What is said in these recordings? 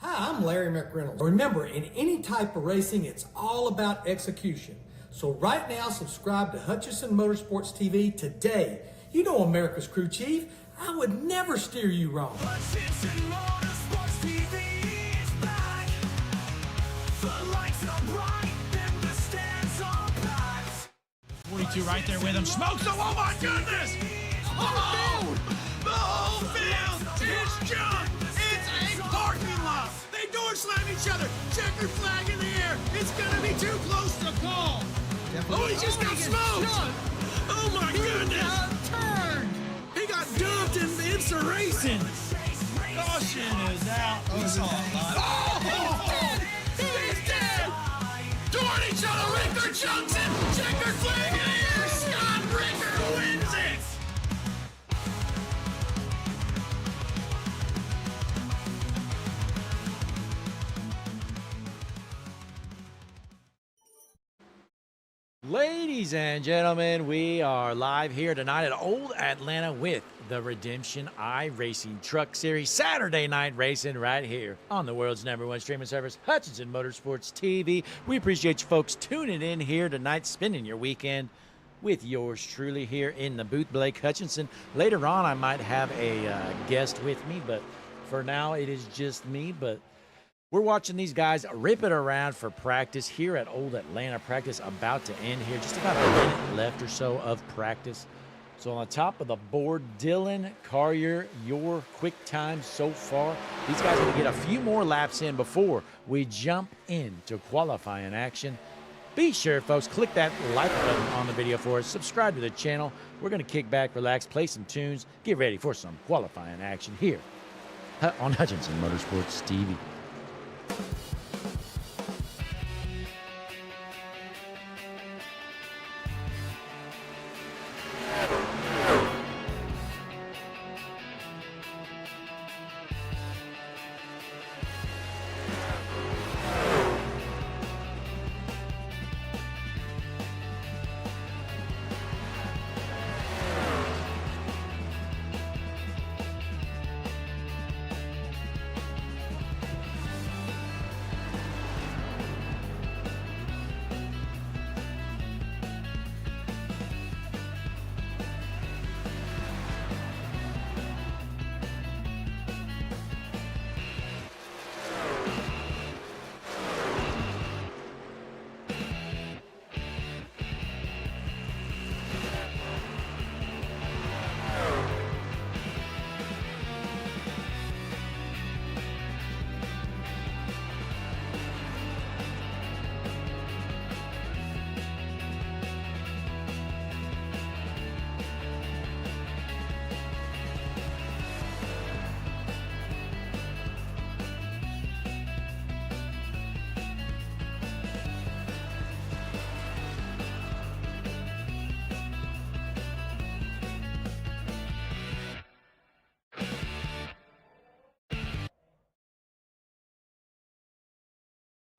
Hi, I'm Larry McReynolds. Remember, in any type of racing, it's all about execution. So right now, subscribe to Hutchinson Motorsports TV today. You know America's crew chief. I would never steer you wrong. Hutchinson Motorsports TV is back. The lights are bright and the stands are packed. 42 right there with him. Smokes the, oh my goodness! Oh! The whole field is junk! It's a parking lot! They door slam each other! Checkered flag in the air! It's gonna be too close to call! Oh, he just got smoked! Oh my goodness! Turned! He got dumped in the racing! Caution is out. We saw it live. Oh! He's dead! Toward each other, Ricker Johnson! Checkered flag in the air! Scott Ricker wins it! Ladies and gentlemen, we are live here tonight at Old Atlanta with the Redemption iRacing Truck Series Saturday night racing right here on the world's #1 streaming service, Hutchinson Motorsports TV. We appreciate you folks tuning in here tonight, spending your weekend with yours truly here in the booth, Blake Hutchinson. Later on, I might have a guest with me, but for now, it is just me. But we're watching these guys rip it around for practice here at Old Atlanta. Practice about to end here. Just about a minute left or so of practice. So on the top of the board, Dylan Carrier, your quick time so far. These guys are going to get a few more laps in before we jump into qualifying action. Be sure, folks, click that like button on the video for us. Subscribe to the channel. We're going to kick back, relax, play some tunes, get ready for some qualifying action here on Hutchinson Motorsports TV.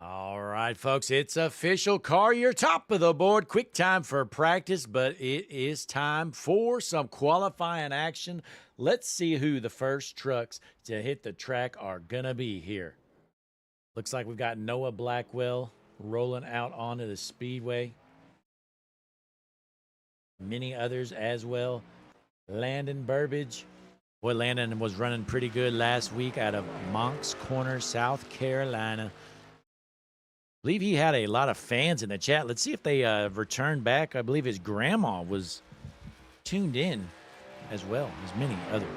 All right, folks, it's official. Carrier, top of the board. Quick time for practice, but it is time for some qualifying action. Let's see who the first trucks to hit the track are going to be here. Looks like we've got Noah Blackwell rolling out onto the speedway. Many others as well. Landon Burbage. Boy, Landon was running pretty good last week out of Moncks Corner, South Carolina. I believe he had a lot of fans in the chat. Let's see if they return back. I believe his grandma was tuned in as well as many others.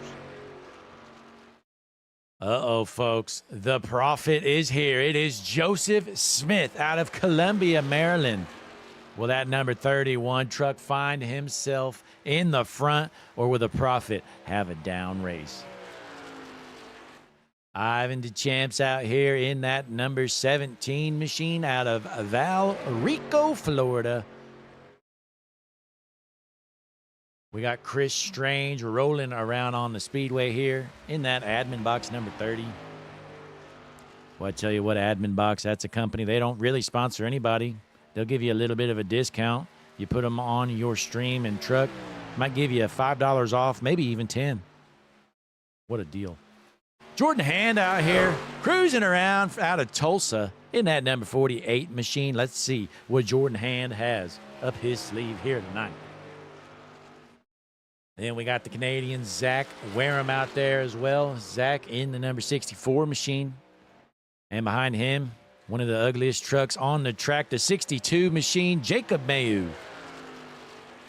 Uh-oh, folks. The prophet is here. It is Joseph Smith out of Columbia, Maryland. Will that number 31 truck find himself in the front, or will the prophet have a down race? Ivan DeChamps out here in that number 17 machine out of Valrico, Florida. We got Chris Strange rolling around on the speedway here in that admin box number 30. Well, I tell you what, admin box, that's a company. They don't really sponsor anybody. They'll give you a little bit of a discount. You put them on your stream and truck. Might give you $5 off, maybe even 10. What a deal. Jordan Hand out here cruising around out of Tulsa in that number 48 machine. Let's see what Jordan Hand has up his sleeve here tonight. Then we got the Canadian Zach Wareham out there as well. Zach in the number 64 machine. And behind him, one of the ugliest trucks on the track, the 62 machine, Jacob Mayu.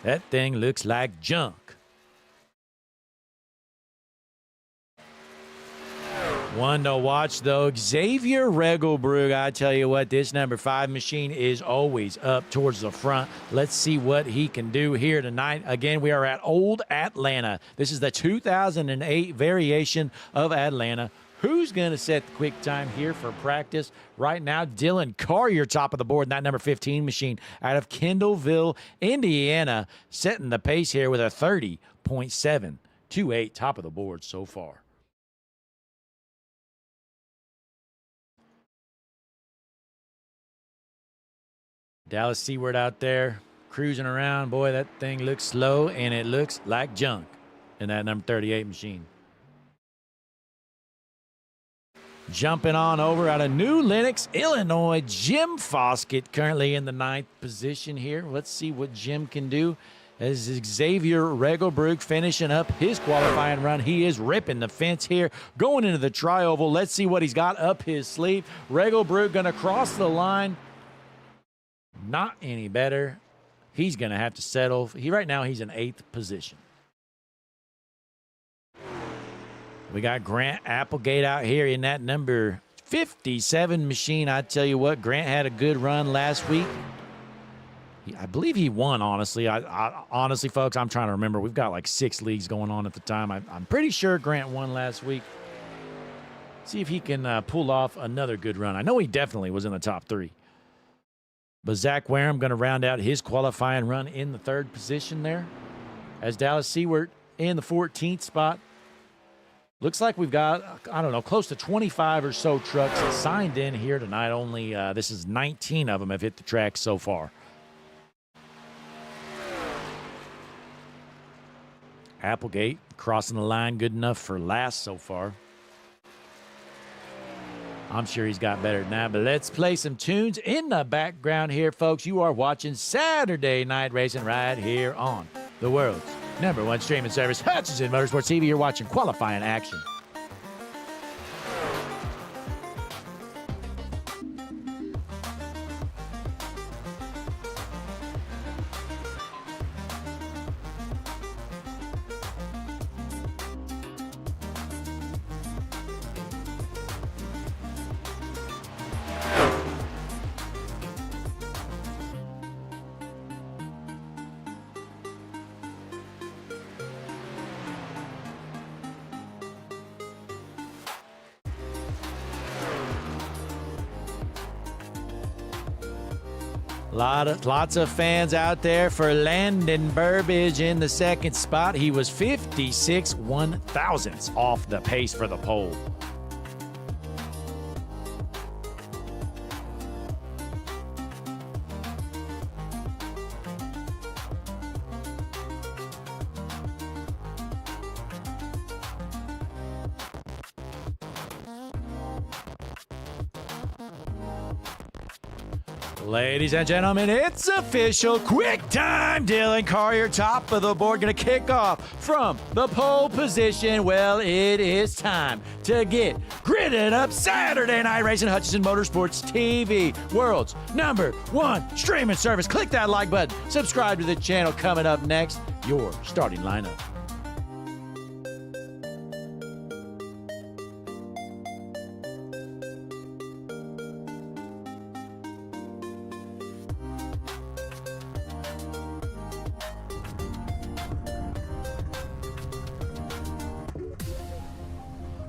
That thing looks like junk. One to watch, though, Xavier Regelbrug. I tell you what, this number 5 machine is always up towards the front. Let's see what he can do here tonight. Again, we are at Old Atlanta. This is the 2008 variation of Atlanta. Who's going to set the quick time here for practice? Right now, Dylan Carrier, top of the board in that number 15 machine out of Kendallville, Indiana, setting the pace here with a 30.728, top of the board so far. Dallas Seward out there cruising around. Boy, that thing looks slow, and it looks like junk in that number 38 machine. Jumping on over out of New Lenox, Illinois, Jim Foskett currently in the 9th position here. Let's see what Jim can do as Xavier Regelbrug finishing up his qualifying run. He is ripping the fence here, going into the tri-oval. Let's see what he's got up his sleeve. Regelbrug going to cross the line. Not any better. He's going to have to settle. Right now, he's in 8th position. We got Grant Applegate out here in that number 57 machine. I tell you what, Grant had a good run last week. I believe he won, honestly. Honestly, folks, I'm trying to remember. We've got like 6 leagues going on at the time. I'm pretty sure Grant won last week. See if he can pull off another good run. I know he definitely was in the top 3. But Zach Wareham going to round out his qualifying run in the 3rd position there. As Dallas Seward in the 14th spot. Looks like we've got, I don't know, close to 25 or so trucks signed in here tonight. Only, this is 19 of them have hit the track so far. Applegate crossing the line good enough for last so far. I'm sure he's got better than that, but let's play some tunes in the background here, folks. You are watching Saturday Night Racing right here on the world's #1 streaming service, Hutchinson Motorsports TV. You're watching qualifying action. Lots of fans out there for Landon Burbidge in the 2nd spot. He was 56 1/1000ths off the pace for the pole. Ladies and gentlemen, it's official. Quick time. Dylan Carrier, top of the board, going to kick off from the pole position. Well, it is time to get gridded up. Saturday Night Racing, Hutchinson Motorsports TV, world's #1 streaming service. Click that like button. Subscribe to the channel. Coming up next, your starting lineup.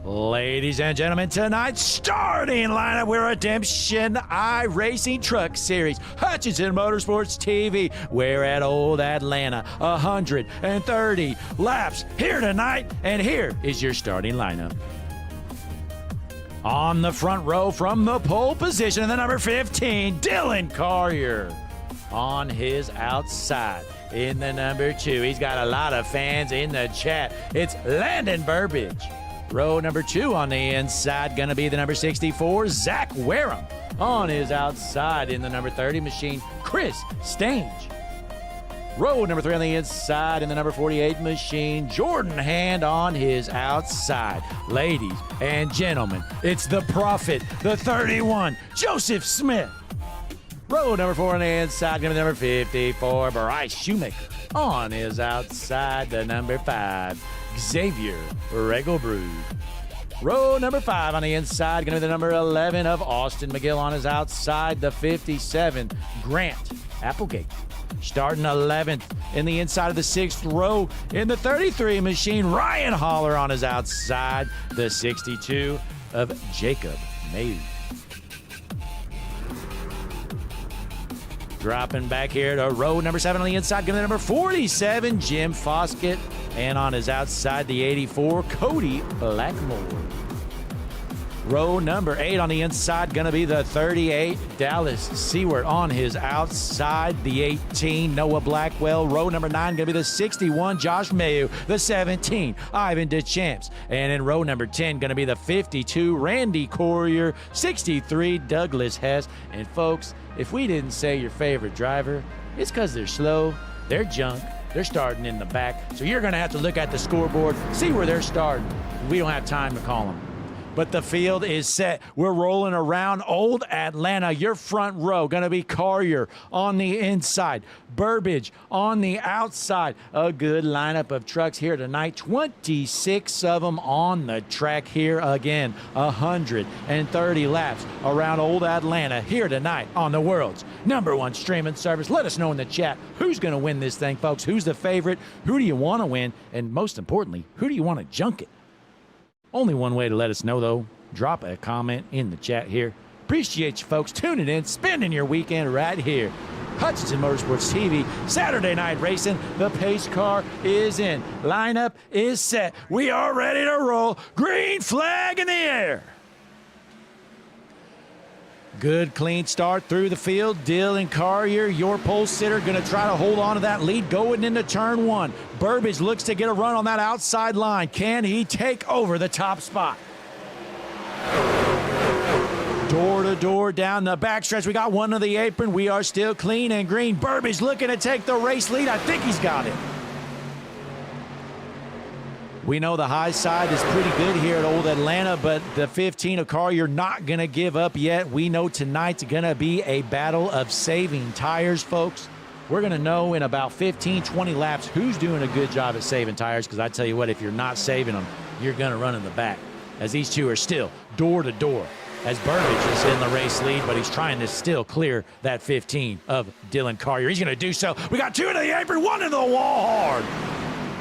Ladies and gentlemen, tonight's starting lineup, we're Redemption iRacing Truck Series, Hutchinson Motorsports TV. We're at Old Atlanta, 130 laps here tonight, and here is your starting lineup. On the front row from the pole position, the number 15, Dylan Carrier. On his outside, in the number 2, he's got a lot of fans in the chat. It's Landon Burbidge. Row number 2 on the inside, going to be the number 64, Zach Wareham. On his outside in the number 30 machine, Chris Stange. Row number 3 on the inside in the number 48 machine, Jordan Hand on his outside. Ladies and gentlemen, it's the Prophet, the 31, Joseph Smith. Row number 4 on the inside, going to be the number 54, Bryce Shoemaker. On his outside, the number 5, Xavier Regelbrud. Row number 5 on the inside, going to be the number 11 of Austin McGill. On his outside, the 57, Grant Applegate. Starting 11th in the inside of the 6th row in the 33 machine, Ryan Holler. On his outside, the 62 of Jacob Mayu. Dropping back here to row number 7 on the inside, going to number 47, Jim Foskett. And on his outside, the 84, Cody Blackmore. Row number 8 on the inside, going to be the 38, Dallas Seward. On his outside, the 18, Noah Blackwell. Row number 9, going to be the 61, Josh Mayu. The 17, Ivan DeChamps. And in row number 10, going to be the 52, Randy Corrier. 63, Douglas Hess. And folks, if we didn't say your favorite driver, it's because they're slow, they're junk, they're starting in the back. So you're going to have to look at the scoreboard, see where they're starting. We don't have time to call them. But the field is set. We're rolling around Old Atlanta. Your front row going to be Carrier on the inside, Burbage on the outside. A good lineup of trucks here tonight. 26 of them on the track here again. 130 laps around Old Atlanta here tonight on the world's #1 streaming service. Let us know in the chat who's going to win this thing, folks. Who's the favorite? Who do you want to win? And most importantly, who do you want to junk it? Only one way to let us know, though. Drop a comment in the chat here. Appreciate you folks tuning in, spending your weekend right here. Hutchinson Motorsports TV, Saturday Night Racing. The pace car is in. Lineup is set. We are ready to roll. Green flag in the air. Good, clean start through the field. Dylan Carrier, your pole sitter, going to try to hold on to that lead going into turn 1. Burbage looks to get a run on that outside line. Can he take over the top spot? Door to door down the backstretch. We got one to the apron. We are still clean and green. Burbage looking to take the race lead. I think he's got it. We know the high side is pretty good here at Old Atlanta, but the 15 of Carrier not going to give up yet. We know tonight's going to be a battle of saving tires, folks. We're going to know in about 15, 20 laps who's doing a good job at saving tires, because I tell you what, if you're not saving them, you're going to run in the back, as these two are still door to door, as Burbage is in the race lead, but he's trying to still clear that 15 of Dylan Carrier. He's going to do so. We got 2 into the apron, 1 into the wall hard.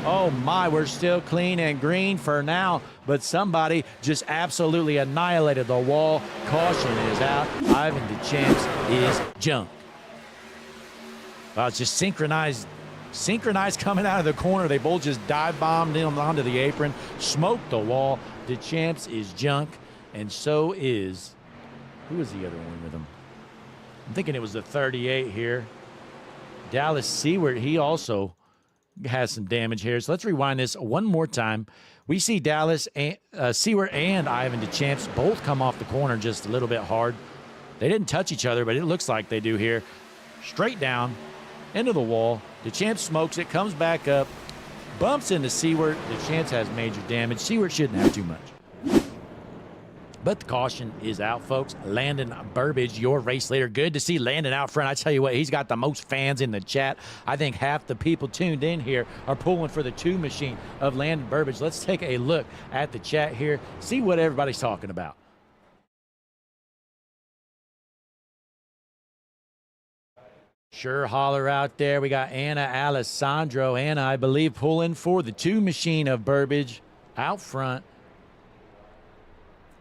Oh my, we're still clean and green for now, but somebody just absolutely annihilated the wall. Caution is out. Ivan DeChamps is junk. Well, it's just synchronized coming out of the corner. They both just dive bombed him onto the apron, smoked the wall. DeChamps is junk, and so is, who was the other one with him? I'm thinking it was the 38 here. Dallas Seward, he also has some damage here. So let's rewind this one more time. We see Dallas and Seward and Ivan DeChamps both come off the corner just a little bit hard. They didn't touch each other, but it looks like they do here. Straight down into the wall. DeChamps smokes it, comes back up, bumps into Seward. DeChamps has major damage. Seward shouldn't have too much. But the caution is out, folks. Landon Burbage, your race leader. Good to see Landon out front. I tell you what, he's got the most fans in the chat. I think half the people tuned in here are pulling for the 2 machine of Landon Burbage. Let's take a look at the chat here, see what everybody's talking about. Sure holler out there. We got Anna Alessandro. Anna, I believe, pulling for the 2 machine of Burbage out front.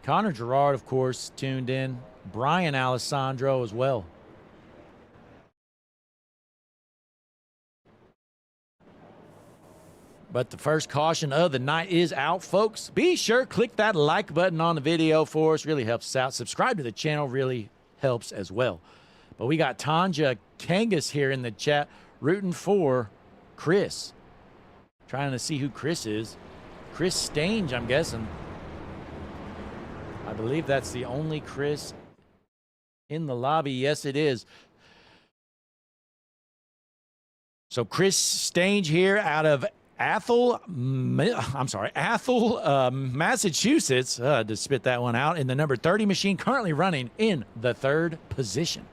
Connor Gerard, of course, tuned in. Brian Alessandro as well. But the first caution of the night is out, folks. Be sure, click that like button on the video for us. Really helps us out. Subscribe to the channel really helps as well. But we got Tanja Kangas here in the chat rooting for Chris. Trying to see who Chris is. Chris Stange, I'm guessing. believe that's the only Chris in the lobby. Yes, it is. So Chris Stange here out of Athol, Massachusetts, to spit that one out, in the number 30 machine, currently running in the 3rd position.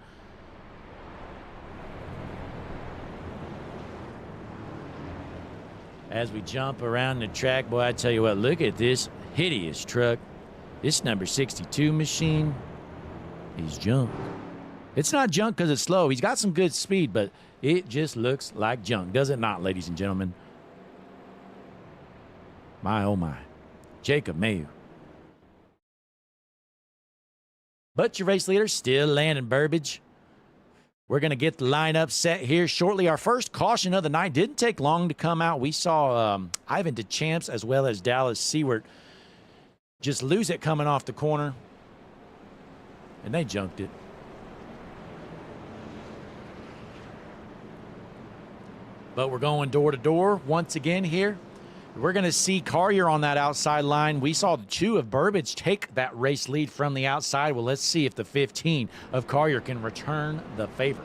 As we jump around the track, boy, I tell you what, look at this hideous truck. This number 62 machine is junk. It's not junk because it's slow. He's got some good speed, but it just looks like junk. Does it not, ladies and gentlemen? My, oh my. Jacob Mayu. But your race leader, still Landon Burbage. We're going to get the lineup set here shortly. Our first caution of the night didn't take long to come out. We saw Ivan DeChamps as well as Dallas Seward just lose it coming off the corner. And they junked it. But we're going door to door once again here. We're going to see Carrier on that outside line. We saw the 2 of Burbage take that race lead from the outside. Well, let's see if the 15 of Carrier can return the favor.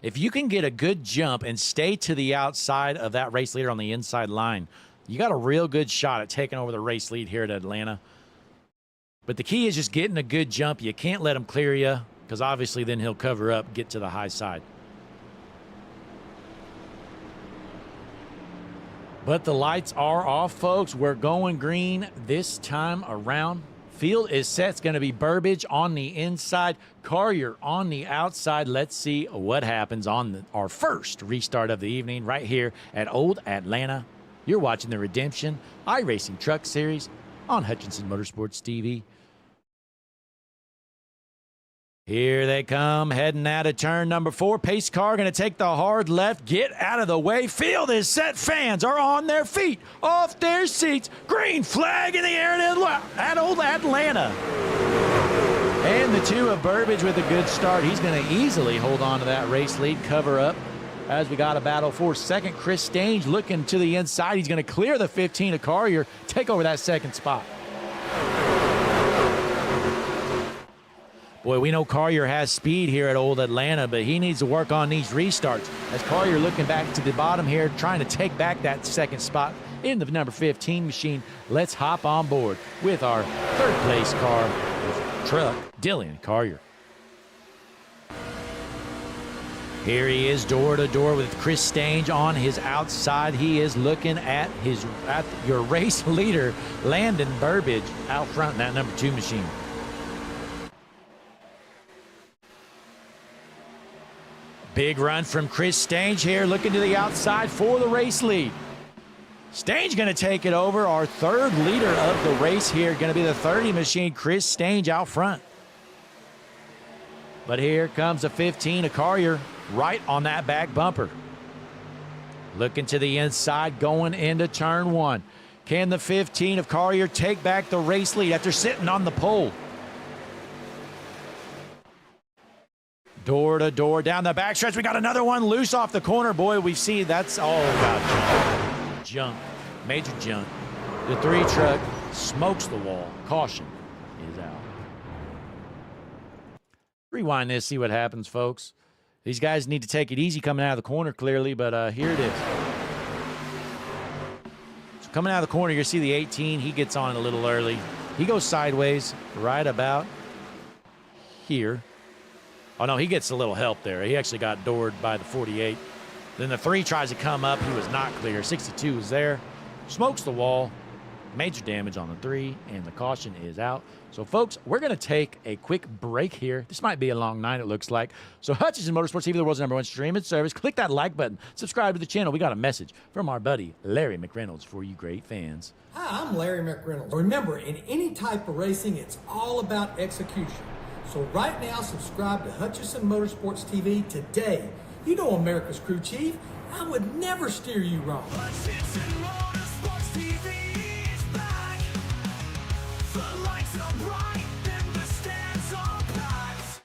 If you can get a good jump and stay to the outside of that race leader on the inside line, you got a real good shot at taking over the race lead here at Atlanta. But the key is just getting a good jump. You can't let him clear you, because obviously then he'll cover up, get to the high side. But the lights are off, folks. We're going green this time around. Field is set. It's going to be Burbage on the inside, Carrier on the outside. Let's see what happens on our first restart of the evening right here at Old Atlanta. You're watching the Redemption iRacing Truck Series on Hutchinson Motorsports TV. Here they come, heading out of turn number 4. Pace car going to take the hard left. Get out of the way. Field is set. Fans are on their feet, off their seats. Green flag in the air at Old Atlanta. And the 2 of Burbage with a good start. He's going to easily hold on to that race lead, cover up. As we got a battle for second, Chris Stange looking to the inside. He's going to clear the 15 of Carrier, take over that second spot. Boy, we know Carrier has speed here at Old Atlanta, but he needs to work on these restarts. As Carrier looking back to the bottom here, trying to take back that second spot in the number 15 machine. Let's hop on board with our 3rd place car, truck, Dylan Carrier. Here he is door to door with Chris Stange on his outside. He is looking at your race leader, Landon Burbage, out front in that number 2 machine. Big run from Chris Stange here, looking to the outside for the race lead. Stange going to take it over. Our 3rd leader of the race here, going to be the 30 machine, Chris Stange out front. But here comes a 15 of Carrier right on that back bumper. Looking to the inside, going into turn 1. Can the 15 of Carrier take back the race lead after sitting on the pole? Door to door down the backstretch. We got another one loose off the corner. Boy, we see that's all about junk. Major junk. The 3 truck smokes the wall. Caution is out. Rewind this, see what happens, folks. These guys need to take it easy coming out of the corner, clearly, but here it is. So coming out of the corner, you see the 18. He gets on it a little early. He goes sideways right about here. Oh, no, he gets a little help there. He actually got doored by the 48. Then the 3 tries to come up. He was not clear. 62 is there. Smokes the wall. Major damage on the 3, and the caution is out. So, folks, we're going to take a quick break here. This might be a long night, it looks like. So, Hutchinson Motorsports TV, the world's #1 streaming service. Click that like button. Subscribe to the channel. We got a message from our buddy, Larry McReynolds, for you great fans. Hi, I'm Larry McReynolds. Remember, in any type of racing, it's all about execution. So right now, subscribe to Hutchinson Motorsports TV today. You know America's crew chief. I would never steer you wrong. Hutchinson Motorsports TV is back. The lights are bright and the stands are packed.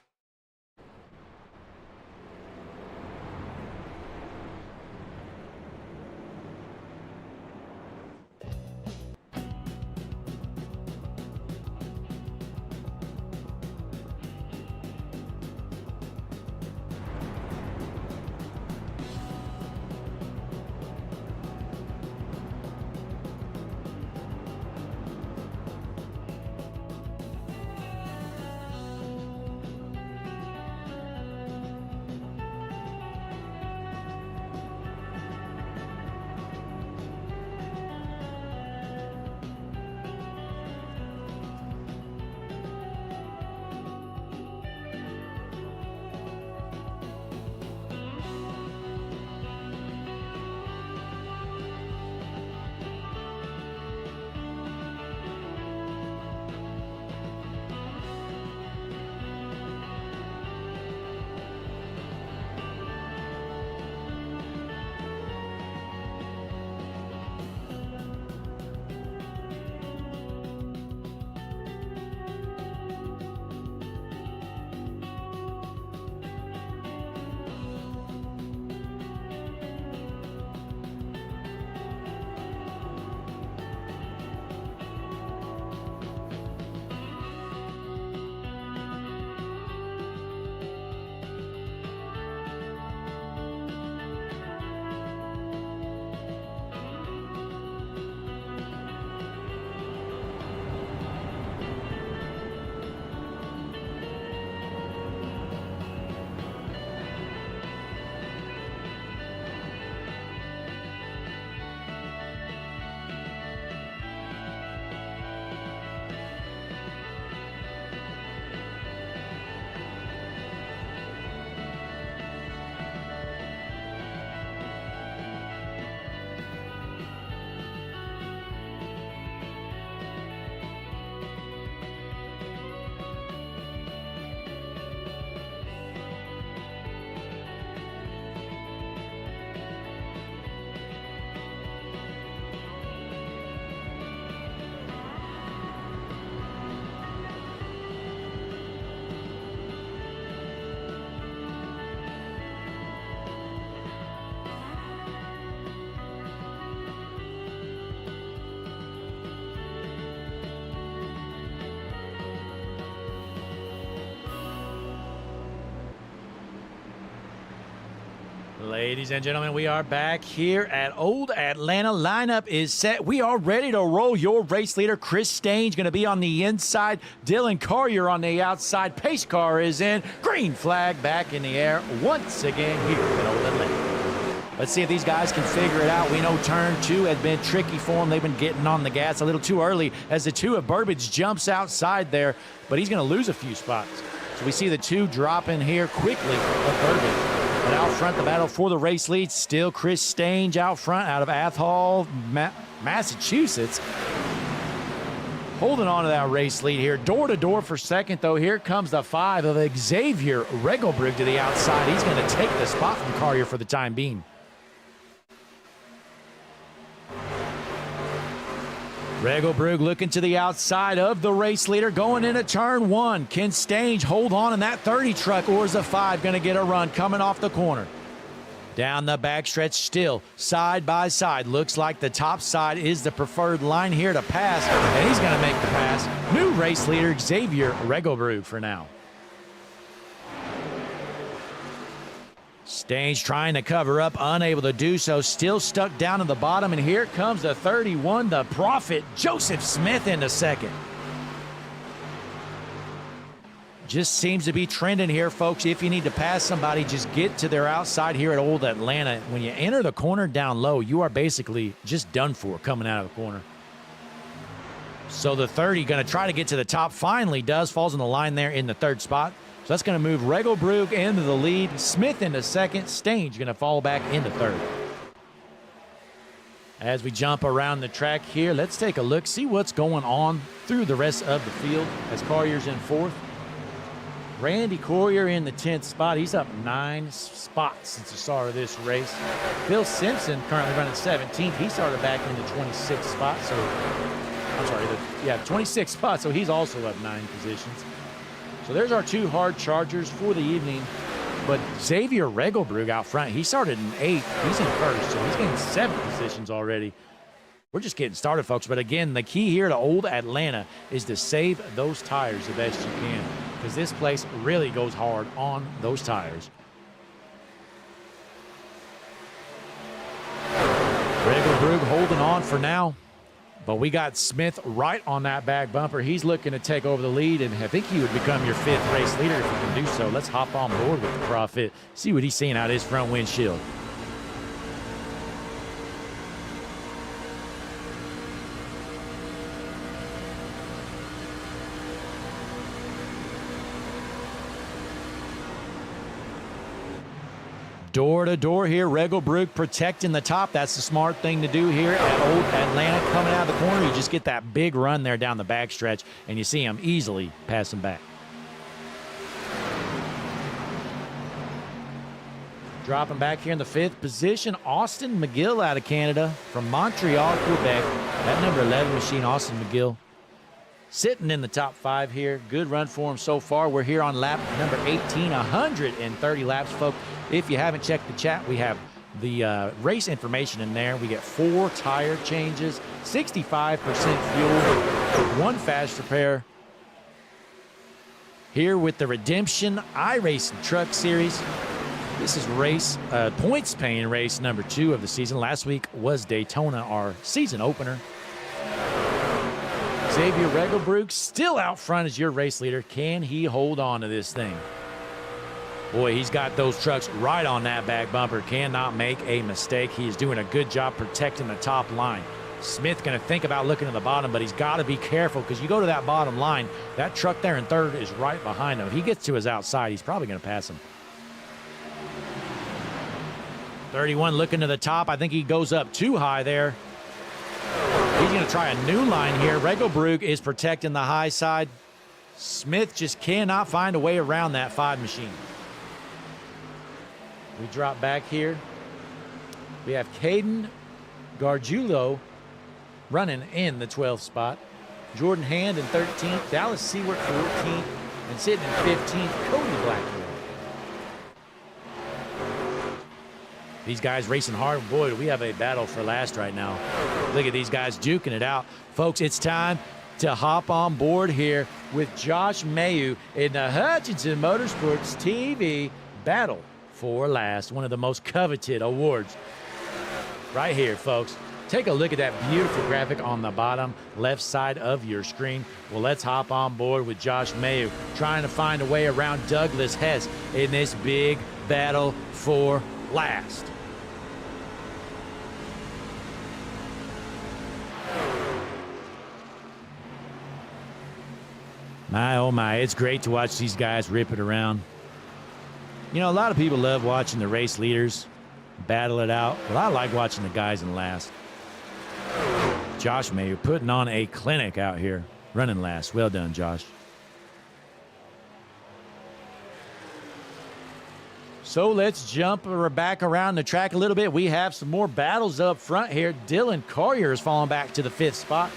Ladies and gentlemen, we are back here at Old Atlanta. Lineup is set. We are ready to roll. Your race leader, Chris Stange, going to be on the inside. Dylan Carrier on the outside. Pace car is in. Green flag back in the air once again here at Old Atlanta. Let's see if these guys can figure it out. We know turn 2 has been tricky for them. They've been getting on the gas a little too early as the 2 of Burbage jumps outside there, but he's going to lose a few spots. So we see the 2 drop in here quickly of Burbage. But out front, the battle for the race lead, still Chris Stange out front out of Athol, Massachusetts. Holding on to that race lead here. Door to door for second, though. Here comes the 5 of Xavier Regelbrug to the outside. He's going to take the spot from Carrier for the time being. Regelbrug looking to the outside of the race leader, going into turn 1. Can Stange hold on in that 30 truck, or is the 5 going to get a run coming off the corner? Down the backstretch still, side by side. Looks like the top side is the preferred line here to pass, and he's going to make the pass. New race leader, Xavier Regelbrug for now. Stange trying to cover up, unable to do so, still stuck down in the bottom, and here comes the 31, the Prophet, Joseph Smith into second. Just seems to be trending here, folks. If you need to pass somebody, just get to their outside here at Old Atlanta. When you enter the corner down low, you are basically just done for coming out of the corner. So the 30 going to try to get to the top, finally does, falls on the line there in the 3rd spot. So that's going to move Regelbrug into the lead, Smith into second, Stange going to fall back into 3rd. As we jump around the track here, let's take a look, see what's going on through the rest of the field as Carrier's in 4th. Randy Carrier in the 10th spot. He's up 9 spots since the start of this race. Bill Simpson currently running 17th. He started back in the 26th spot. So, I'm sorry, 26th spot. So he's also up 9 positions. So there's our 2 hard chargers for the evening. But Xavier Regelbrug out front, he started in 8th. He's in 1st, so he's gained 7 positions already. We're just getting started, folks. But again, the key here to Old Atlanta is to save those tires the best you can, because this place really goes hard on those tires. Regelbrug holding on for now. But we got Smith right on that back bumper. He's looking to take over the lead, and I think he would become your 5th race leader if he can do so. Let's hop on board with the Prophet, see what he's seeing out of his front windshield. Door to door here, Regelbrug protecting the top. That's the smart thing to do here at Old Atlanta. Coming out of the corner, you just get that big run there down the backstretch, and you see him easily passing back. Dropping back here in the 5th position, Austin McGill out of Canada from Montreal, Quebec. That number 11 machine, Austin McGill, sitting in the top 5 here. Good run for him so far. We're here on lap number 18, 130 laps, folks. If you haven't checked the chat, we have the race information in there. We get 4 tire changes, 65% fuel, 1 fast repair. Here with the Redemption iRacing Truck Series. This is race points paying race number 2 of the season. Last week was Daytona, our season opener. Xavier Regelbrug still out front as your race leader. Can he hold on to this thing? Boy, he's got those trucks right on that back bumper. Cannot make a mistake. He's doing a good job protecting the top line. Smith going to think about looking at the bottom, but he's got to be careful, because you go to that bottom line, that truck there in 3rd is right behind him. If he gets to his outside, he's probably going to pass him. 31 looking to the top. I think he goes up too high there. He's going to try a new line here. Regelbrug is protecting the high side. Smith just cannot find a way around that 5 machine. We drop back here. We have Caden Gargiulo running in the 12th spot. Jordan Hand in 13th. Dallas Seward 14th. And sitting in 15th, Cody Blackmore. These guys racing hard. Boy, do we have a battle for last right now. Look at these guys duking it out. Folks, it's time to hop on board here with Josh Mayu in the Hutchinson Motorsports TV battle for last. One of the most coveted awards right here, folks. Take a look at that beautiful graphic on the bottom left side of your screen. Well, let's hop on board with Josh Mayu trying to find a way around Douglas Hess in this big battle for last. My, oh my, it's great to watch these guys rip it around. You know, a lot of people love watching the race leaders battle it out, but I like watching the guys in last. Josh Mayer putting on a clinic out here, running last. Well done, Josh. So let's jump back around the track a little bit. We have some more battles up front here. Dylan Collier is falling back to the 5th spot.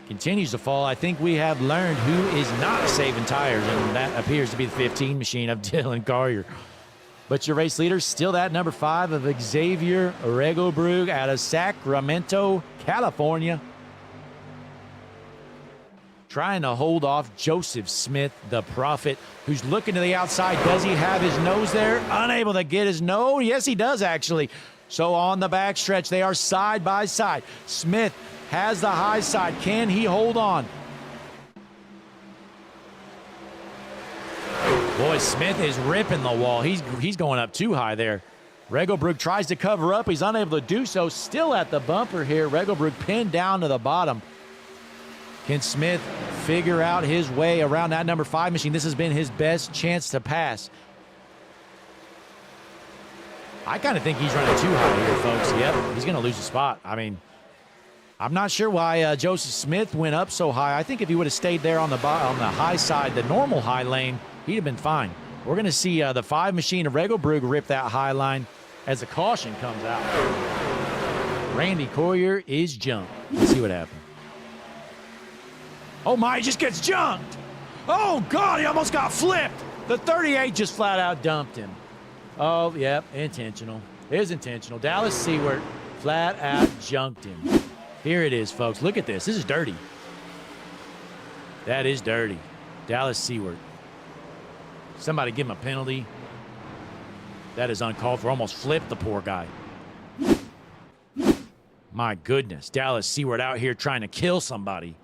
Continues to fall. I think we have learned who is not saving tires, and that appears to be the 15 machine of Dylan Collier. But your race leader, still that number 5 of Xavier Regobrug out of Sacramento, California. Trying to hold off Joseph Smith, the Prophet, who's looking to the outside. Does he have his nose there? Unable to get his nose. Yes, he does, actually. So on the backstretch, they are side by side. Smith has the high side. Can he hold on? Boy, Smith is ripping the wall. He's going up too high there. Regobrug tries to cover up. He's unable to do so. Still at the bumper here. Regobrug pinned down to the bottom. Can Smith figure out his way around that number 5 machine? This has been his best chance to pass. I kind of think he's running too high here, folks. Yep, he's going to lose a spot. I mean, I'm not sure why Joseph Smith went up so high. I think if he would have stayed there on the high side, the normal high lane, he'd have been fine. We're going to see the 5 machine of Regobrug rip that high line as the caution comes out. Randy Collier is jumped. Let's see what happens. Oh my, he just gets jumped. Oh God, he almost got flipped. The 38 just flat out dumped him. Oh, yep, intentional. It is intentional. Dallas Seward flat out junked him. Here it is, folks. Look at this. This is dirty. That is dirty. Dallas Seward. Somebody give him a penalty. That is uncalled for. Almost flipped the poor guy. My goodness. Dallas Seward out here trying to kill somebody.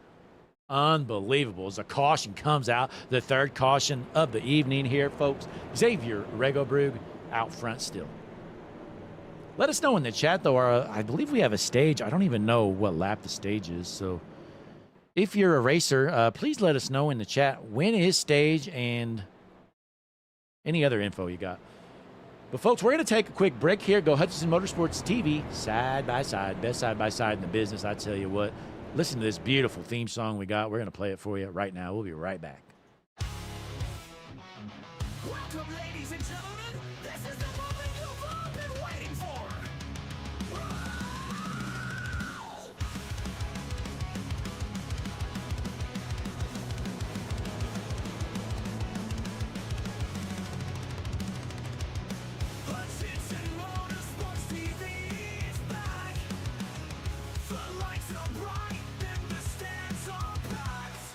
Unbelievable. As a caution comes out, the 3rd caution of the evening here, folks. Xavier Regobrug out front still. Let us know in the chat, though. I believe we have a stage. I don't even know what lap the stage is. So if you're a racer, please let us know in the chat when is stage and any other info you got. But, folks, we're going to take a quick break here. Go Hutchinson Motorsports TV, side by side. Best side by side in the business, I tell you what. Listen to this beautiful theme song we got. We're going to play it for you right now. We'll be right back. Welcome, ladies and gentlemen. This is the moment you've all been waiting for. Hutchinson Motorsports TV is back. The lights are bright and the stands are packed.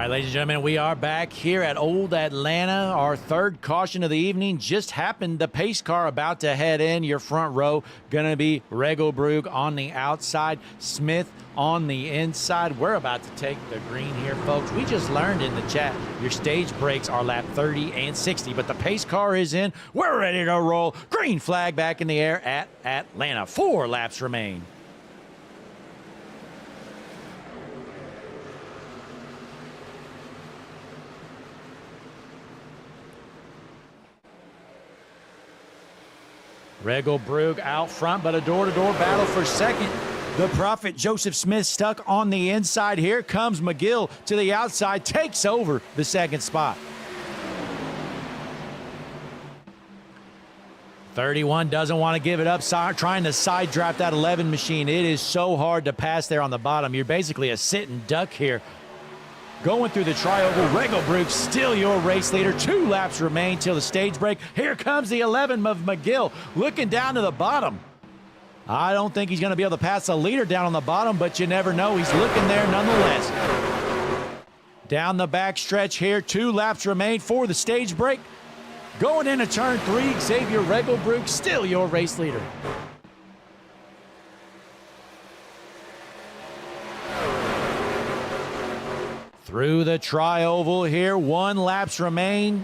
right, ladies and gentlemen, we are back here at Old Atlanta. Our third caution of the evening just happened. The pace car about to head in. Your front row going to be Regelbrug on the outside, Smith on the inside. We're about to take the green here, folks. We just learned in the chat your stage breaks are lap 30 and 60, but the pace car is in. We're ready to roll. Green flag back in the air at Atlanta. 4 laps remain. Regelbrug out front, but a door-to-door battle for second. The Prophet Joseph Smith stuck on the inside. Here comes McGill to the outside, takes over the second spot. 31 doesn't want to give it up, trying to side draft that 11 machine. It is so hard to pass there on the bottom. You're basically a sitting duck here. Going through the tri-oval, Regelbrug still your race leader. 2 laps remain till the stage break. Here comes the 11 of McGill, looking down to the bottom. I don't think he's going to be able to pass the leader down on the bottom, but you never know. He's looking there nonetheless. Down the back stretch here, 2 laps remain for the stage break. Going into turn 3, Xavier Regelbrug still your race leader. Through the tri-oval here, 1 lap remains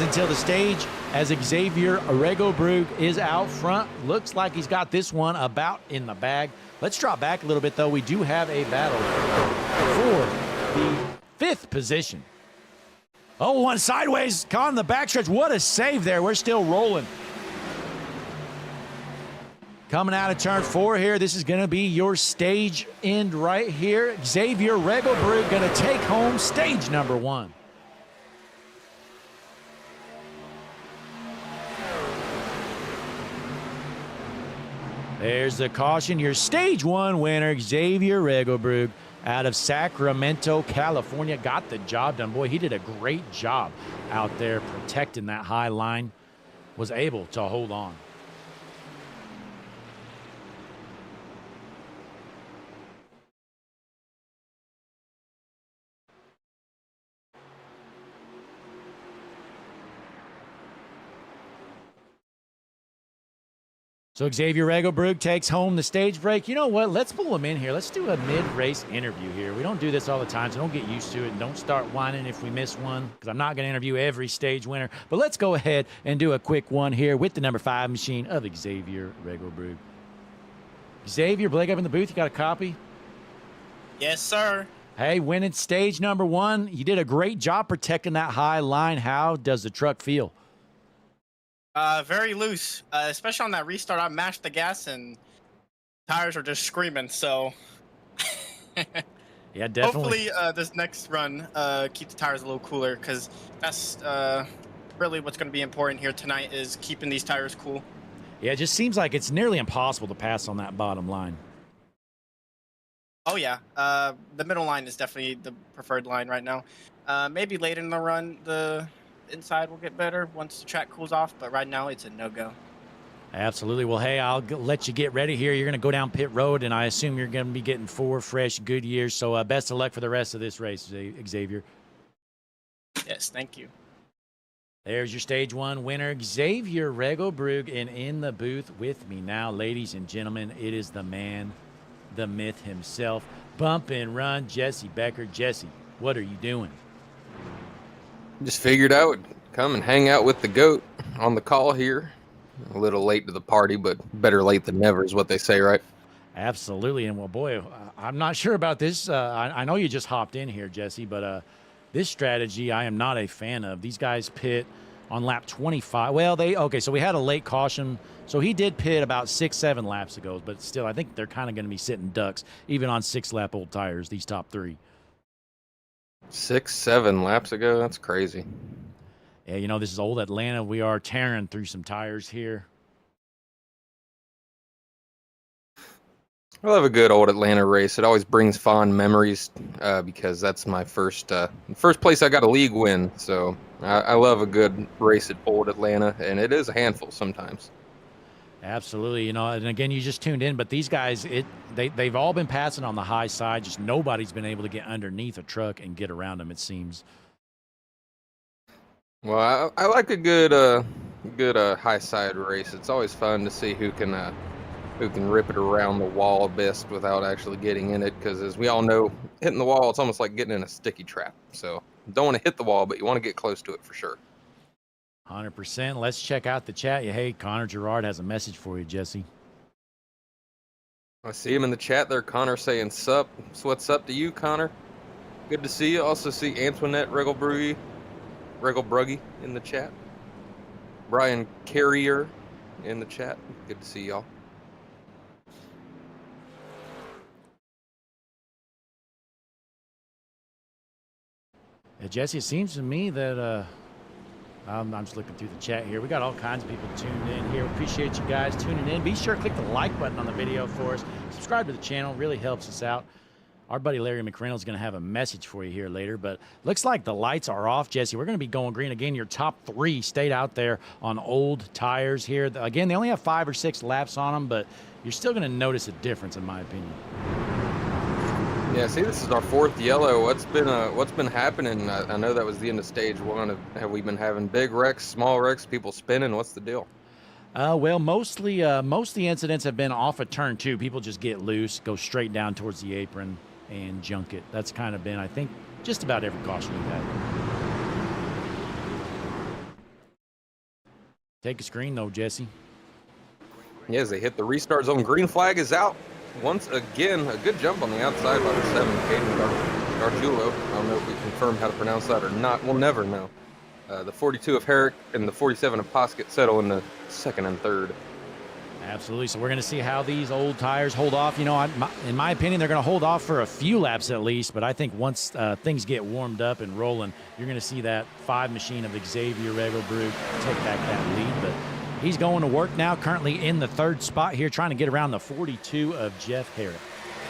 until the stage as Xavier Regelbrug is out front. Looks like he's got this one about in the bag. Let's drop back a little bit, though. We do have a battle for the 5th position. Oh, one sideways, caught in the backstretch. What a save there. We're still rolling. Coming out of turn 4 here, this is going to be your stage end right here. Xavier Regelbrug going to take home stage number 1. There's the caution. Your stage 1 winner, Xavier Regelbrug, out of Sacramento, California. Got the job done. Boy, he did a great job out there protecting that high line. Was able to hold on. So Xavier Regelbrug takes home the stage break. You know what? Let's pull him in here. Let's do a mid-race interview here. We don't do this all the time, so don't get used to it. And don't start whining if we miss one, because I'm not going to interview every stage winner. But let's go ahead and do a quick one here with the number 5 machine of Xavier Regelbrug. Xavier, Blake up in the booth. You got a copy? Yes, sir. Hey, winning stage number 1. You did a great job protecting that high line. How does the truck feel? Very loose, especially on that restart. I mashed the gas and tires are just screaming. So, yeah, definitely. Hopefully, this next run keep the tires a little cooler, because that's really what's going to be important here tonight is keeping these tires cool. Yeah, it just seems like it's nearly impossible to pass on that bottom line. Oh yeah, the middle line is definitely the preferred line right now. Maybe later in the run, the inside will get better once the track cools off, but right now it's a no-go. Absolutely. Well, hey, I'll let you get ready here. You're going to go down pit road, and I assume you're going to be getting 4 fresh good years. So best of luck for the rest of this race, Xavier. Yes, thank you. There's your stage 1 winner, Xavier Regelbrug, and in the booth with me now, ladies and gentlemen, it is the man, the myth himself, bump and run, Jesse Becker. Jesse, what are you doing? Just figured I would come and hang out with the GOAT on the call here. A little late to the party, but better late than never is what they say, right? Absolutely. And, well, boy, I'm not sure about this. I know you just hopped in here, Jesse, but this strategy I am not a fan of. These guys pit on lap 25. Well, okay, so we had a late caution. So he did pit about 6-7 laps ago, but still, I think they're kind of going to be sitting ducks, even on 6-lap old tires, these top 3. 6-7 laps ago? That's crazy. Yeah, you know, this is Old Atlanta. We are tearing through some tires here. I love a good Old Atlanta race. It always brings fond memories because that's my first place I got a league win. So I love a good race at Old Atlanta, and it is a handful sometimes. Absolutely, you know, and again, you just tuned in, but these guys, they've all been passing on the high side. Just nobody's been able to get underneath a truck and get around them, it seems. Well, I like a good high side race. It's always fun to see who can rip it around the wall best without actually getting in it. Because as we all know, hitting the wall, it's almost like getting in a sticky trap. So you don't want to hit the wall, but you want to get close to it for sure. 100%. Let's check out the chat. Hey, Connor Gerard has a message for you, Jesse. I see him in the chat there. Connor saying sup. So what's up to you, Connor? Good to see you. Also see Antoinette Regalbrugge in the chat. Brian Carrier in the chat. Good to see y'all. Jesse, it seems to me that I'm just looking through the chat here. We got all kinds of people tuned in here. Appreciate you guys tuning in. Be sure to click the like button on the video for us. Subscribe to the channel. Really helps us out. Our buddy Larry McReynolds is going to have a message for you here later, but looks like the lights are off, Jesse. We're going to be going green again. Your top 3 stayed out there on old tires here. Again, they only have 5 or 6 laps on them, but you're still going to notice a difference, in my opinion. Yeah, see, this is our 4th yellow. What's been happening? I know that was the end of stage 1. Have we been having big wrecks, small wrecks, people spinning? What's the deal? Well, mostly most of the incidents have been off of turn 2. People just get loose, go straight down towards the apron, and junk it. That's kind of been, I think, just about every caution we've had. Take a screen, though, Jesse. Yeah, as they hit the restart zone, green flag is out. Once again, a good jump on the outside by the 7, Caden Gargiulo. I don't know if we confirmed how to pronounce that or not. We'll never know. The 42 of Herrick and the 47 of Poskett settle in the 2nd and 3rd. Absolutely. So we're going to see how these old tires hold off. You know, in my opinion, they're going to hold off for a few laps at least. But I think once things get warmed up and rolling, you're going to see that 5 machine of Xavier Regalbrugge take back that lead. But he's going to work now, currently in the 3rd spot here, trying to get around the 42 of Jeff Herrick.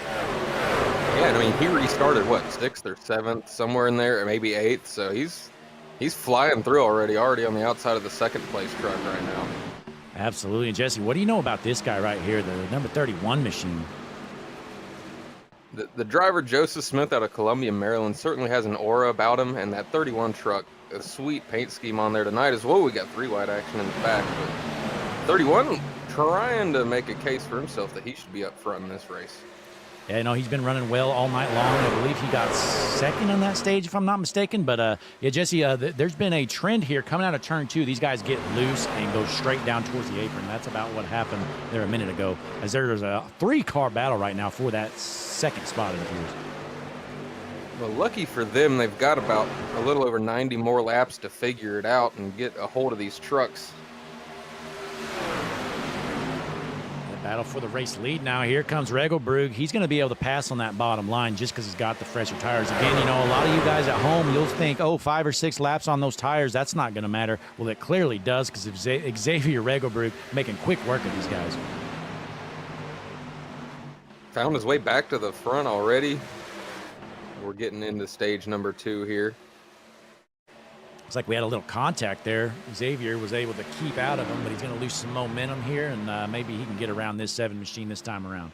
Yeah, and I mean, he restarted, what, 6th or 7th, somewhere in there, or maybe 8th. So he's flying through already on the outside of the 2nd place truck right now. Absolutely. And Jesse, what do you know about this guy right here, the number 31 machine? The driver, Joseph Smith, out of Columbia, Maryland, certainly has an aura about him, and that 31 truck, a sweet paint scheme on there tonight as well. We got 3 wide action in the back, but 31 trying to make a case for himself that he should be up front in this race. Yeah, no, he's been running well all night long. I believe he got 2nd on that stage, if I'm not mistaken. But, yeah, Jesse, there's been a trend here coming out of turn 2. These guys get loose and go straight down towards the apron. That's about what happened there a minute ago, as there's a 3-car battle right now for that 2nd spot, it appears. Well, lucky for them, they've got about a little over 90 more laps to figure it out and get a hold of these trucks. Battle for the race lead now. Here comes Regalbrugge. He's going to be able to pass on that bottom line just because he's got the fresher tires. Again, you know, a lot of you guys at home, you'll think, oh, 5 or 6 laps on those tires, that's not going to matter. Well, it clearly does, because Xavier Regalbrugge making quick work of these guys. Found his way back to the front already. We're getting into stage number 2 here. Looks like we had a little contact there. Xavier was able to keep out of him, but he's going to lose some momentum here, and maybe he can get around this 7 machine this time around.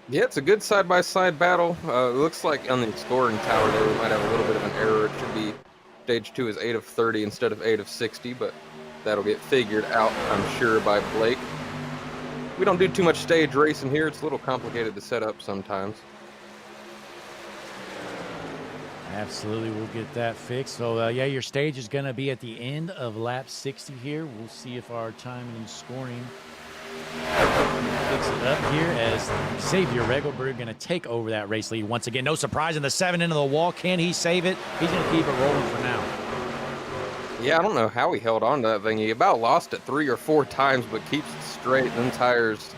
Yeah, it's a good side-by-side battle. It looks like on the scoring tower there, we might have a little bit of an error. It should be stage 2 is 8 of 30 instead of 8 of 60, but that'll get figured out, I'm sure, by Blake. We don't do too much stage racing here. It's a little complicated to set up sometimes. Absolutely, we'll get that fixed. So, yeah, your stage is going to be at the end of lap 60 here. We'll see if our timing and scoring fix it up here, as Xavier Regalbrugge going to take over that race lead once again. No surprise in the 7 into the wall. Can he save it? He's going to keep it rolling for now. Yeah, I don't know how he held on to that thing. He about lost it 3 or 4 times, but keeps it straight. Them tires,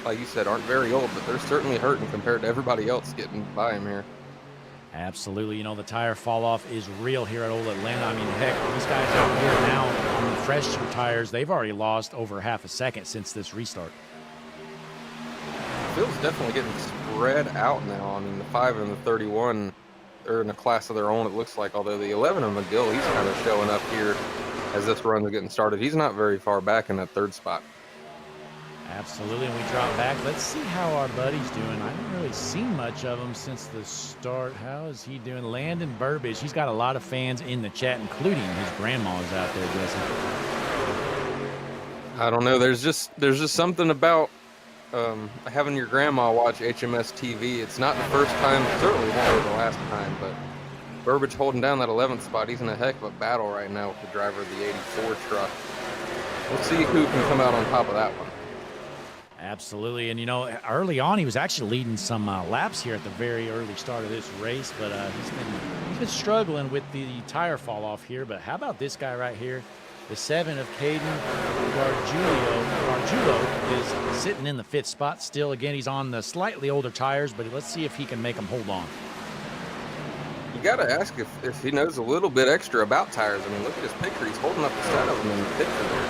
like you said, aren't very old, but they're certainly hurting compared to everybody else getting by him here. Absolutely. You know, the tire fall off is real here at Old Atlanta. I mean, heck, these guys out here now on the fresher tires, they've already lost over half a second since this restart. The field's definitely getting spread out now. I mean, the 5 and the 31 are in a class of their own, it looks like, although the 11 of McGill, he's kind of showing up here as this run is getting started. He's not very far back in that 3rd spot. Absolutely, and we drop back. Let's see how our buddy's doing. I haven't really seen much of him since the start. How is he doing? Landon Burbage, he's got a lot of fans in the chat, including his grandma's out there, Jesse. I don't know. There's just something about having your grandma watch HMS TV. It's not the first time, certainly not the last time, but Burbage holding down that 11th spot. He's in a heck of a battle right now with the driver of the 84 truck. We'll see who can come out on top of that one. Absolutely, and you know, early on he was actually leading some laps here at the very early start of this race, but he's been struggling with the tire fall off here. But how about this guy right here? The 7 of Caden Gargiulo is sitting in the 5th spot still. Again, he's on the slightly older tires, but let's see if he can make them hold on. You got to ask if he knows a little bit extra about tires. I mean, look at his picture. He's holding up the side of them in the picture there.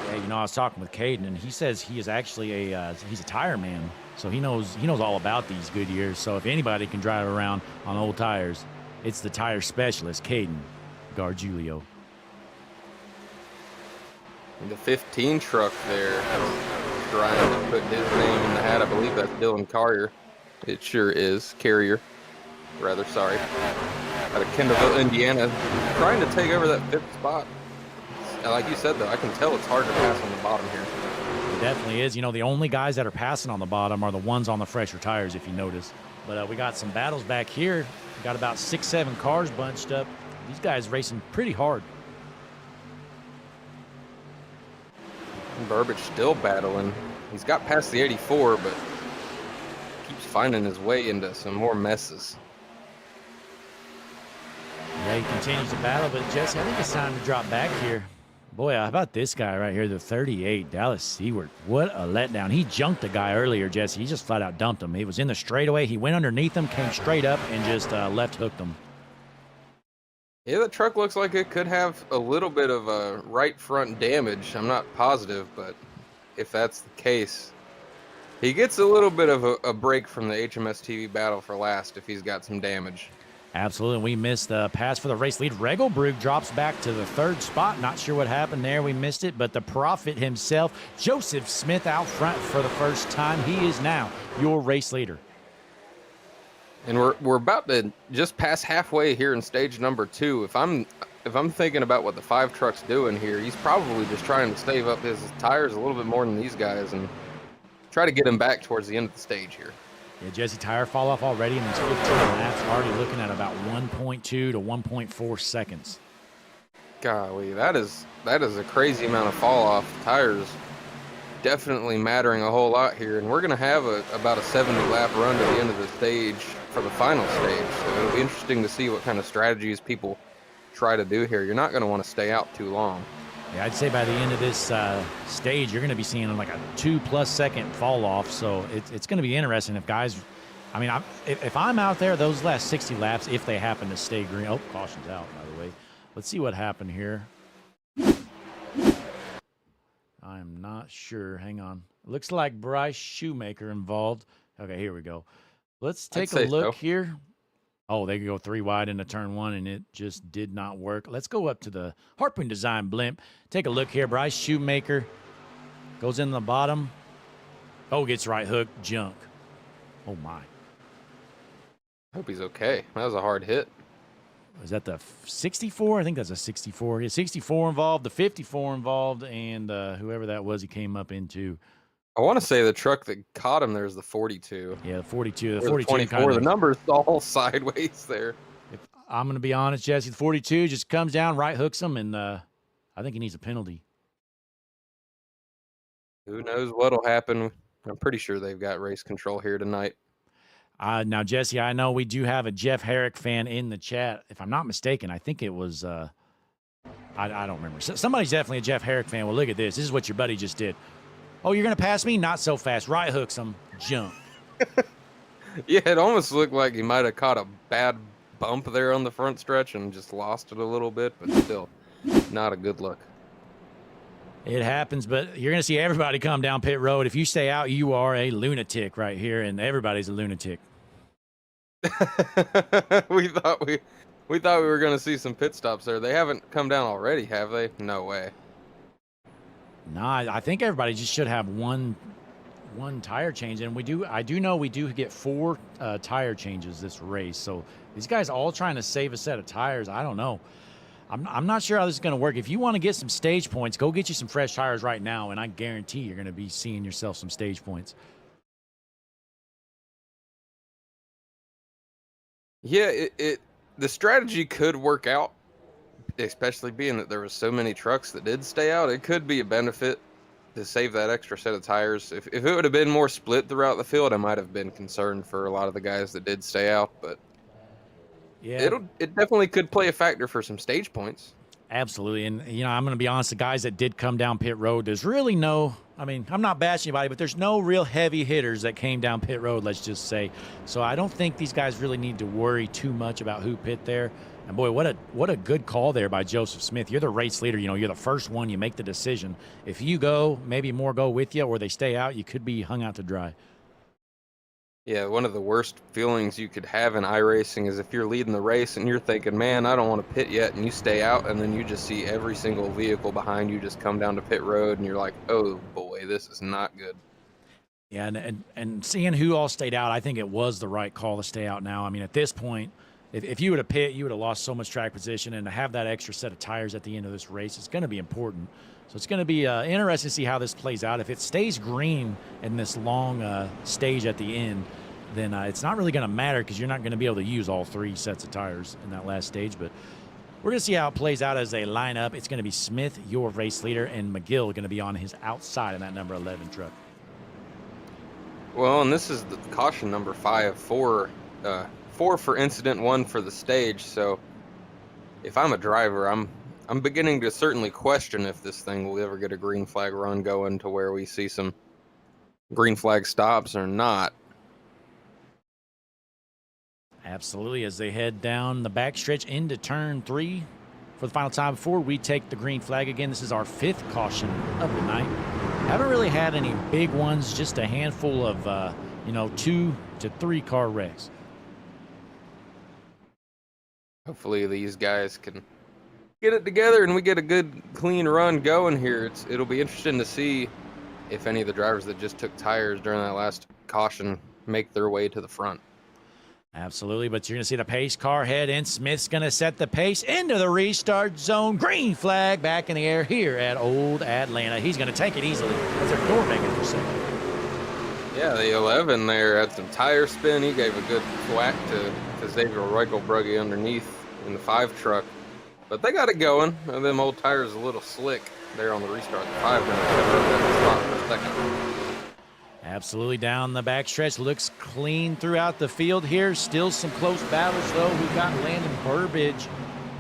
Yeah, you know, I was talking with Caden, and he says he is actually he's a tire man, so he knows all about these Goodyears. So if anybody can drive around on old tires, it's the tire specialist, Caden Gargiulo. The 15 truck there, trying to put his name in the hat. I believe that's Dylan Carrier. It sure is. Carrier, rather, sorry. Out of Kendallville, Indiana, trying to take over that 5th spot. Like you said, though, I can tell it's hard to pass on the bottom here. It definitely is. You know, the only guys that are passing on the bottom are the ones on the fresher tires, if you notice. But we got some battles back here. We got about 6, 7 cars bunched up. These guys racing pretty hard. Burbage still battling. He's got past the 84, but keeps finding his way into some more messes. Yeah, he continues to battle, but Jesse, I think it's time to drop back here. Boy, how about this guy right here, the 38, Dallas Seward. What a letdown. He junked the guy earlier, Jesse. He just flat out dumped him. He was in the straightaway. He went underneath him, came straight up, and just left hooked him. Yeah, the truck looks like it could have a little bit of a right front damage. I'm not positive, but if that's the case, he gets a little bit of a break from the HMS TV battle for last if he's got some damage. Absolutely. We missed the pass for the race lead. Regelbrug drops back to the 3rd spot. Not sure what happened there. We missed it, but the prophet himself, Joseph Smith, out front for the first time. He is now your race leader. And we're about to just pass halfway here in stage number 2. If I'm thinking about what the 5 truck's doing here, he's probably just trying to stave up his tires a little bit more than these guys and try to get him back towards the end of the stage here. Yeah, Jesse, tire fall off already in these 15 laps. Already looking at about 1.2 to 1.4 seconds. Golly, that is a crazy amount of fall off. Tires definitely mattering a whole lot here, and we're going to have about a 70 lap run to the end of the stage for the final stage. So it'll be interesting to see what kind of strategies people try to do here. You're not going to want to stay out too long. Yeah, I'd say by the end of this stage, you're going to be seeing like a 2+ second fall off. So it's going to be interesting if guys, I mean, if I'm out there, those last 60 laps, if they happen to stay green. Oh, caution's out, by the way. Let's see what happened here. I'm not sure. Hang on. Looks like Bryce Shoemaker involved. Okay, here we go. Let's take a look here. Oh, they could go 3 wide into turn 1, and it just did not work. Let's go up to the Harpoon Design blimp. Take a look here. Bryce Shoemaker goes in the bottom. Oh, gets right hook. Junk. Oh, my. Hope he's okay. That was a hard hit. Is that the 64? I think that's a 64. Yeah, 64 involved, the 54 involved, and whoever that was he came up into. I want to say the truck that caught him there is the 42. Yeah, the 42. The or 42 24. kind of, The number's all sideways there. If I'm going to be honest, Jesse, the 42 just comes down, right hooks him, and I think he needs a penalty. Who knows what'll happen? I'm pretty sure they've got race control here tonight. Now, Jesse, I know we do have a Jeff Herrick fan in the chat. If I'm not mistaken, I think it was I don't remember. Somebody's definitely a Jeff Herrick fan. Well, look at this. This is what your buddy just did. Oh, you're going to pass me? Not so fast. Right hooks him. Jump. Yeah, it almost looked like he might have caught a bad bump there on the front stretch and just lost it a little bit, but still not a good look. It happens, but you're going to see everybody come down pit road. If you stay out, you are a lunatic right here, and everybody's a lunatic. we thought we were going to see some pit stops there. They haven't come down already, have they? No way. Nah, I think everybody just should have one tire change, and I do know we do get 4 tire changes this race. So these guys all trying to save a set of tires. I don't know. I'm not sure how this is going to work. If you want to get some stage points, go get you some fresh tires right now, and I guarantee you're going to be seeing yourself some stage points. Yeah, the strategy could work out, especially being that there was so many trucks that did stay out. It could be a benefit to save that extra set of tires. If it would have been more split throughout the field, I might have been concerned for a lot of the guys that did stay out, but yeah, it definitely could play a factor for some stage points. Absolutely. And, you know, I'm going to be honest, the guys that did come down pit road, there's really no, I mean, I'm not bashing anybody, but there's no real heavy hitters that came down pit road, let's just say. So I don't think these guys really need to worry too much about who pit there. And boy, what a good call there by Joseph Smith. You're the race leader. You know, you're the first one. You make the decision. If you go, maybe more go with you, or they stay out, you could be hung out to dry. Yeah, one of the worst feelings you could have in iRacing is if you're leading the race and you're thinking, man, I don't want to pit yet, and you stay out, and then you just see every single vehicle behind you just come down to pit road, and you're like, oh boy, this is not good. Yeah, and seeing who all stayed out, I think it was the right call to stay out now. I mean, at this point, if you would have pit, you would have lost so much track position, and to have that extra set of tires at the end of this race is going to be important. So it's going to be interesting to see how this plays out. If it stays green in this long stage at the end, then it's not really going to matter because you're not going to be able to use all 3 sets of tires in that last stage. But we're going to see how it plays out as they line up. It's going to be Smith, your race leader, and McGill going to be on his outside in that number 11 truck. Well, and this is the caution number 5, 4 for incident, 1 for the stage. So if I'm a driver, I'm beginning to certainly question if this thing will ever get a green flag run going to where we see some green flag stops or not. Absolutely, as they head down the backstretch into turn 3 for the final time before we take the green flag again. This is our 5th caution of the night. Haven't really had any big ones, just a handful of, 2 to 3 car wrecks. Hopefully these guys can get it together and we get a good clean run going here. It'll be interesting to see if any of the drivers that just took tires during that last caution make their way to the front. Absolutely, but you're going to see the pace car head in. Smith's going to set the pace into the restart zone. Green flag back in the air here at Old Atlanta. He's going to take it easily as their door making for second. Yeah, the 11 there had some tire spin. He gave a good whack to Xavier Regelbrugge underneath in the 5 truck. But they got it going. And them old tires a little slick there on the restart. The 5 going to that spot for a second. Absolutely down the backstretch. Looks clean throughout the field here. Still some close battles, though. We've got Landon Burbidge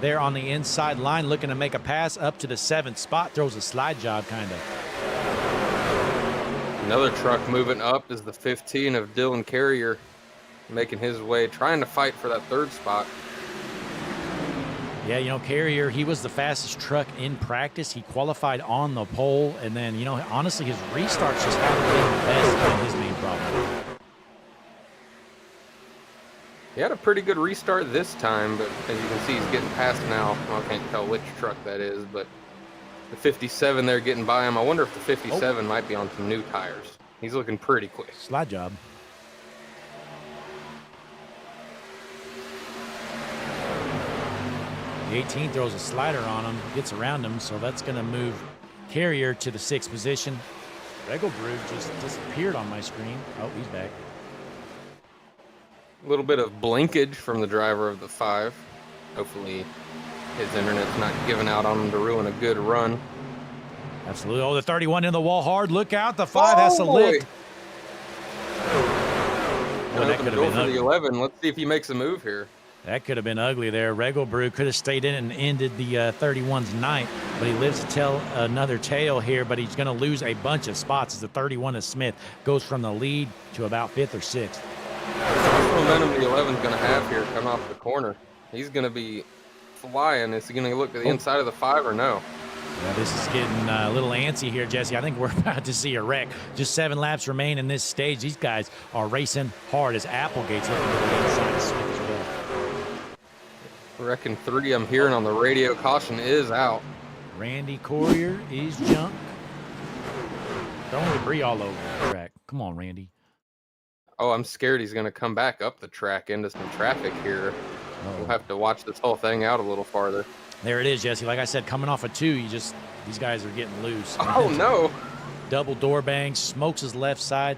there on the inside line looking to make a pass up to the 7th spot. Throws a slide job, kind of. Another truck moving up is the 15 of Dylan Carrier, making his way, trying to fight for that 3rd spot. Yeah, Carrier, he was the fastest truck in practice. He qualified on the pole, and then, honestly, his restarts just haven't been the best in his main problem. He had a pretty good restart this time, but as you can see, he's getting past now. Well, I can't tell which truck that is, but the 57 there getting by him. I wonder if the 57 might be on some new tires. He's looking pretty quick. Slide job. The 18 throws a slider on him, gets around him, so that's going to move Carrier to the 6th position. Regelbrugge just disappeared on my screen. Oh, he's back. A little bit of blinkage from the driver of the 5. Hopefully his internet's not giving out on him to ruin a good run. Absolutely. Oh, the 31 in the wall hard. Look out. The 5 has to lift. Well, that could have been for the 11. Let's see if he makes a move here. That could have been ugly there. Regelbrugge could have stayed in and ended the 31's night, but he lives to tell another tale here, but he's going to lose a bunch of spots as the 31 of Smith goes from the lead to about 5th or 6th. How much momentum the 11's going to have here coming off the corner? He's going to be flying. Is he going to look at the inside of the 5 or no? Yeah, this is getting a little antsy here, Jesse. I think we're about to see a wreck. Just 7 laps remain in this stage. These guys are racing hard as Applegate's looking to the inside of Smith as well. Reckon 3 I'm hearing on the radio. Caution is out. Randy Courier is junk. throwing debris all over the track. Come on, Randy. Oh, I'm scared he's going to come back up the track into some traffic here. We'll have to watch this whole thing out a little farther. There it is, Jesse. Like I said, coming off a 2, these guys are getting loose. Oh, no. Double door bang, smokes his left side.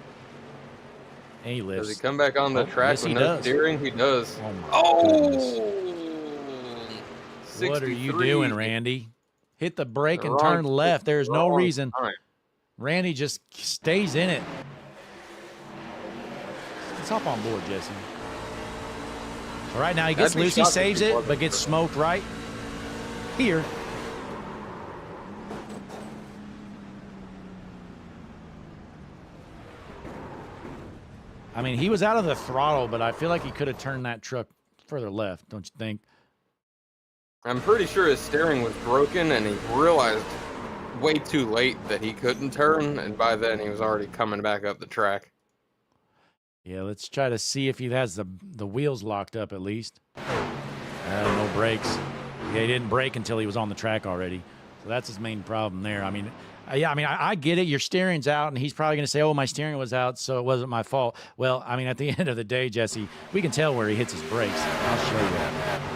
And he lifts. Does he come back on the track yes, with he no does. steering? He does. Oh, my goodness. What are you 63. doing, Randy? Hit the brake and Wrong- turn left. There's no wrong reason. time. Randy just stays in it. Let's hop on board, Jesse. So right now he gets I'd be loose, he shocked if saves he it, wasn't but gets first. smoked right here. I mean, he was out of the throttle, but I feel like he could have turned that truck further left, don't you think? I'm pretty sure his steering was broken, and he realized way too late that he couldn't turn, and by then he was already coming back up the track. Yeah, let's try to see if he has the wheels locked up at least. No brakes. Yeah, he didn't brake until he was on the track already. So that's his main problem there. I mean, I get it. Your steering's out, and he's probably going to say, oh, my steering was out, so it wasn't my fault. Well, I mean, at the end of the day, Jesse, we can tell where he hits his brakes. I'll show you that.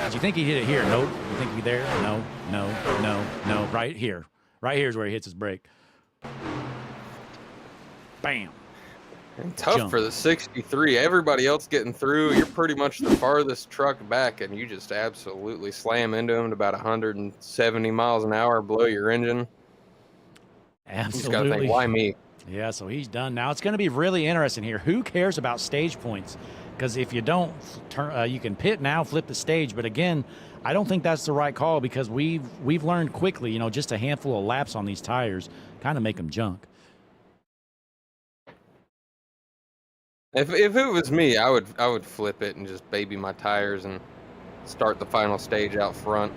Did you think he hit it here? Nope. You think he there? No, no, no, no. Right here. Right here is where he hits his brake. Bam. And tough Jump. for the 63. Everybody else getting through. You're pretty much the farthest truck back, and you just absolutely slam into him at about 170 miles an hour, blow your engine. You just got to Absolutely. think, why me? Yeah, so he's done. Now it's going to be really interesting here. Who cares about stage points? Because if you don't turn, you can pit now, flip the stage. But again, I don't think that's the right call because we've learned quickly. You know, just a handful of laps on these tires kind of make them junk. If it was me, I would flip it and just baby my tires and start the final stage out front.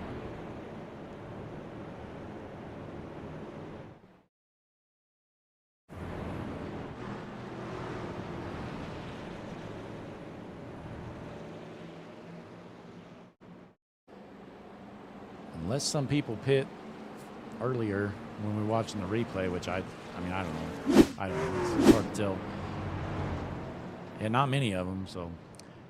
Unless some people pit earlier when we were watching the replay, which I mean, I don't know. I don't know. It's hard to tell. Yeah, not many of them. So,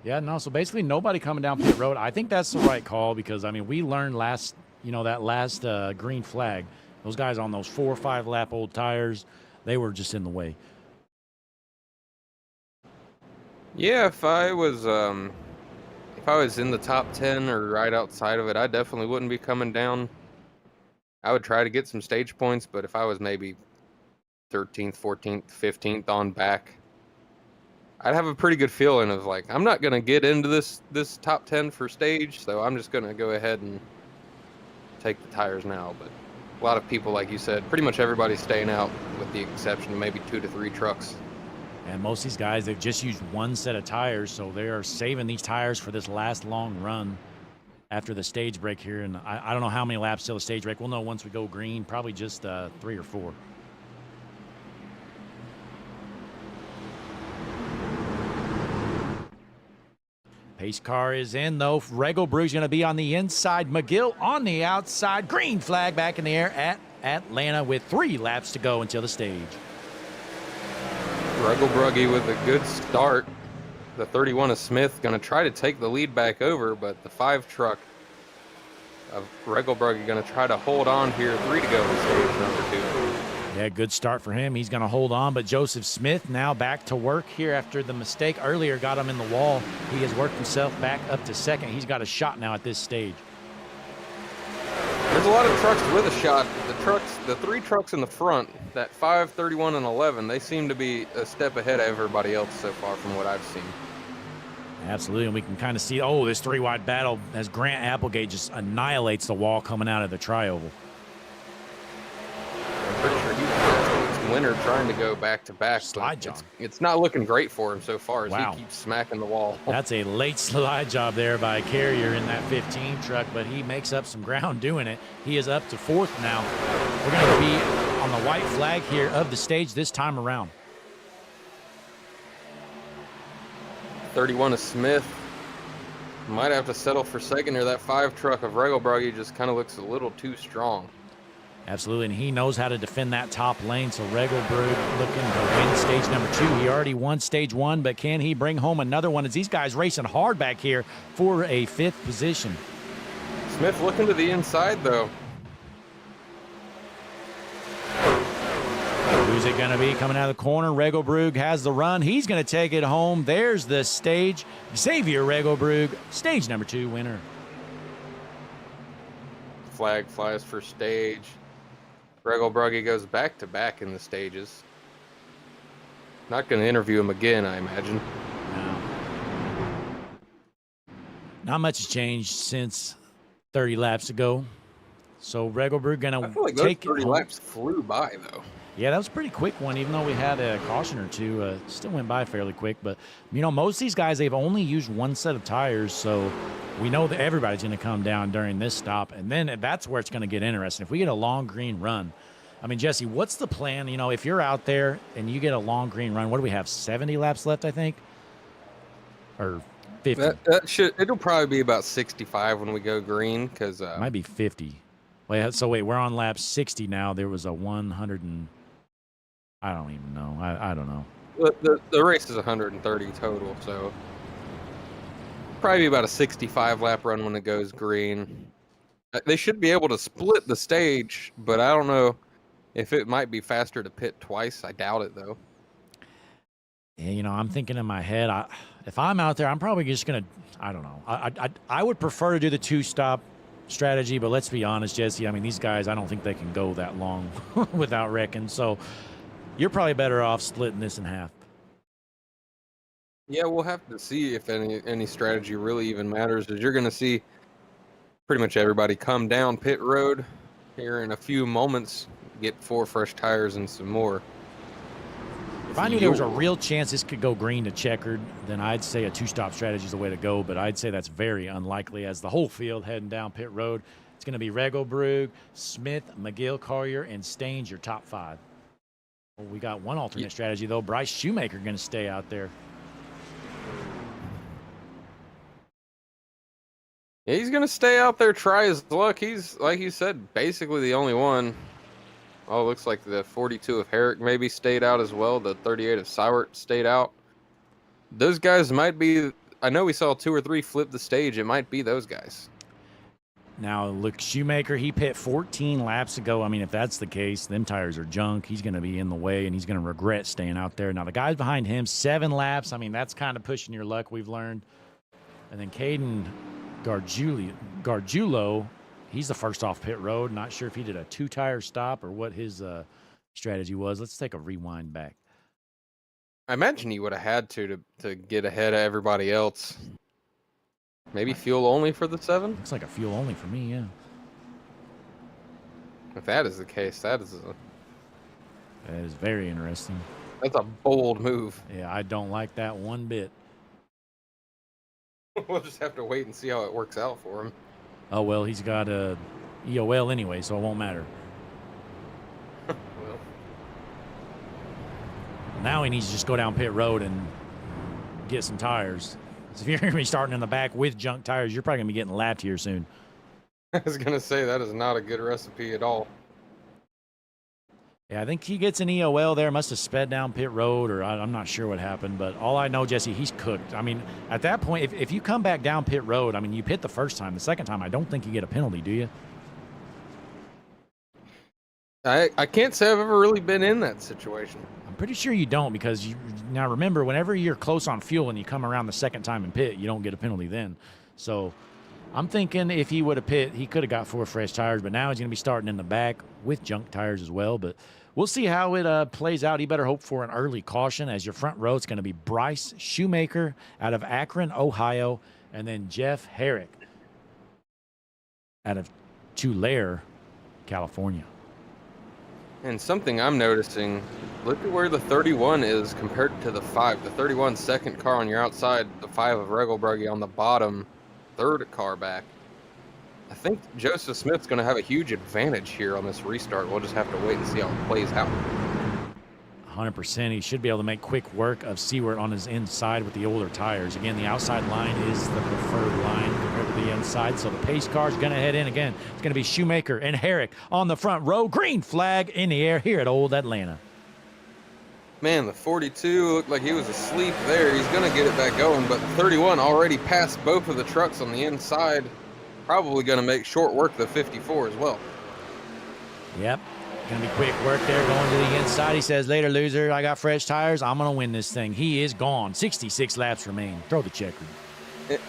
yeah, no. So basically, nobody coming down pit road. I think that's the right call because I mean, we learned that last green flag. Those guys on those 4 or 5 lap old tires, they were just in the way. Yeah, if I was in the top 10 or right outside of it, I definitely wouldn't be coming down. I would try to get some stage points, but if I was maybe 13th, 14th, 15th on back, I'd have a pretty good feeling of like, I'm not going to get into this top 10 for stage, so I'm just going to go ahead and take the tires now. But a lot of people, like you said, pretty much everybody's staying out with the exception of maybe 2 to 3 trucks. And most of these guys, they've just used one set of tires, so they are saving these tires for this last long run after the stage break here. And I don't know how many laps till the stage break. We'll know once we go green, probably just 3 or 4. Pace car is in, though. Regalbrug's going to be on the inside. McGill on the outside. Green flag back in the air at Atlanta with 3 laps to go until the stage. Regalbruggy with a good start. The 31 of Smith going to try to take the lead back over, but the 5 truck of Regalbruggy going to try to hold on here. 3 to go in stage number 2. Yeah, good start for him. He's going to hold on, but Joseph Smith now back to work here after the mistake earlier got him in the wall. He has worked himself back up to second. He's got a shot now at this stage. There's a lot of trucks with a shot. The 3 trucks in the front, that 5, 31, and 11, they seem to be a step ahead of everybody else so far from what I've seen. Absolutely, and we can kind of see, this 3-wide battle as Grant Applegate just annihilates the wall coming out of the tri-oval. I'm pretty sure he's winner trying to go back-to-back. Slide job. It's not looking great for him so far as Wow. he keeps smacking the wall. That's a late slide job there by Carrier in that 15 truck, but he makes up some ground doing it. He is up to 4th now. We're going to be on the white flag here of the stage this time around. 31 of Smith might have to settle for second here. That 5 truck of Regalbruggy just kind of looks a little too strong. Absolutely, and he knows how to defend that top lane. So Regelbrug looking to win stage number 2. He already won stage 1, but can he bring home another one as these guys racing hard back here for a 5th position? Smith looking to the inside, though. Who's it going to be coming out of the corner? Regelbrug has the run. He's going to take it home. There's the stage. Xavier Regelbrug, stage number 2 winner. Flag flies for stage. Regelbrugge goes back-to-back in the stages. Not going to interview him again, I imagine. No. Not much has changed since 30 laps ago. So Regelbrug going I feel like to take those 30 it home. laps flew by, though. Yeah, that was a pretty quick one, even though we had a caution or two. Still went by fairly quick. But, you know, most of these guys, they've only used one set of tires, so we know that everybody's going to come down during this stop. And then that's where it's going to get interesting. If we get a long green run, I mean, Jesse, what's the plan? You know, if you're out there and you get a long green run, what do we have, 70 laps left, I think? Or 50? It'll probably be about 65 when we go green, because... Might be 50. Wait, so wait, we're on lap 60 now. There was a 100 and... I don't even know. I don't know. The race is 130 total, so... Probably about a 65 lap run when it goes green. They should be able to split the stage, but I don't know if it might be faster to pit twice. I doubt it, though. Yeah, you know, I'm thinking in my head, if I'm out there, I'm probably just going to, I don't know. I would prefer to do the 2-stop strategy, but let's be honest, Jesse. I mean, these guys, I don't think they can go that long without wrecking. So you're probably better off splitting this in half. Yeah, we'll have to see if any strategy really even matters, as you're going to see pretty much everybody come down pit road here in a few moments, get 4 fresh tires and some more. If I knew there was a real chance this could go green to checkered, then I'd say a 2-stop strategy is the way to go, but I'd say that's very unlikely as the whole field heading down pit road. It's going to be Regelbrug, Smith, McGill, Collier, and Staines, your top 5. Well, we got one alternate strategy, though. Bryce Shoemaker going to stay out there. Yeah, he's going to stay out there, try his luck. He's, like you said, basically the only one. Oh, it looks like the 42 of Herrick maybe stayed out as well. The 38 of Sowert stayed out. Those guys might be... I know we saw 2 or 3 flip the stage. It might be those guys. Now, look, Shoemaker, he pit 14 laps ago. I mean, if that's the case, them tires are junk. He's going to be in the way, and he's going to regret staying out there. Now, the guys behind him, 7 laps. I mean, that's kind of pushing your luck, we've learned. And then Caden Gargiulo, he's the first off pit road. Not sure if he did a 2-tire stop or what his strategy was. Let's take a rewind back. I imagine he would have had to get ahead of everybody else. Maybe fuel only for the 7? Looks like a fuel only for me, yeah. If that is the case, that is very interesting. That's a bold move. Yeah, I don't like that one bit. We'll just have to wait and see how it works out for him. Oh, well, he's got a EOL anyway, so it won't matter. Well. Now he needs to just go down pit road and get some tires. So if you're going to be starting in the back with junk tires, you're probably going to be getting lapped here soon. I was going to say, that is not a good recipe at all. Yeah, I think he gets an EOL there. Must have sped down pit road, or I'm not sure what happened. But all I know, Jesse, he's cooked. I mean, at that point, if you come back down pit road, I mean, you pit the first time. The second time, I don't think you get a penalty, do you? I can't say I've ever really been in that situation. I'm pretty sure you don't, because now remember, whenever you're close on fuel and you come around the second time in pit, you don't get a penalty then. So I'm thinking if he would have pit, he could have got 4 fresh tires, but now he's going to be starting in the back with junk tires as well. But we'll see how it plays out. You better hope for an early caution, as your front row, it's going to be Bryce Shoemaker out of Akron, Ohio, and then Jeff Herrick out of Tulare, California. And something I'm noticing, look at where the 31 is compared to the 5. The 31 second car on your outside, the 5 of Regelbrugge on the bottom, third car back. I think Joseph Smith's going to have a huge advantage here on this restart. We'll just have to wait and see how it plays out. 100%. He should be able to make quick work of Seward on his inside with the older tires. Again, the outside line is the preferred line compared to the inside. So the pace car is going to head in again. It's going to be Shoemaker and Herrick on the front row. Green flag in the air here at Old Atlanta. Man, the 42 looked like he was asleep there. He's going to get it back going, but the 31 already passed both of the trucks on the inside. Probably going to make short work of the 54 as well. Yep. Going to be quick work there going to the inside. He says, later, loser, I got fresh tires. I'm going to win this thing. He is gone. 66 laps remain. Throw the checker.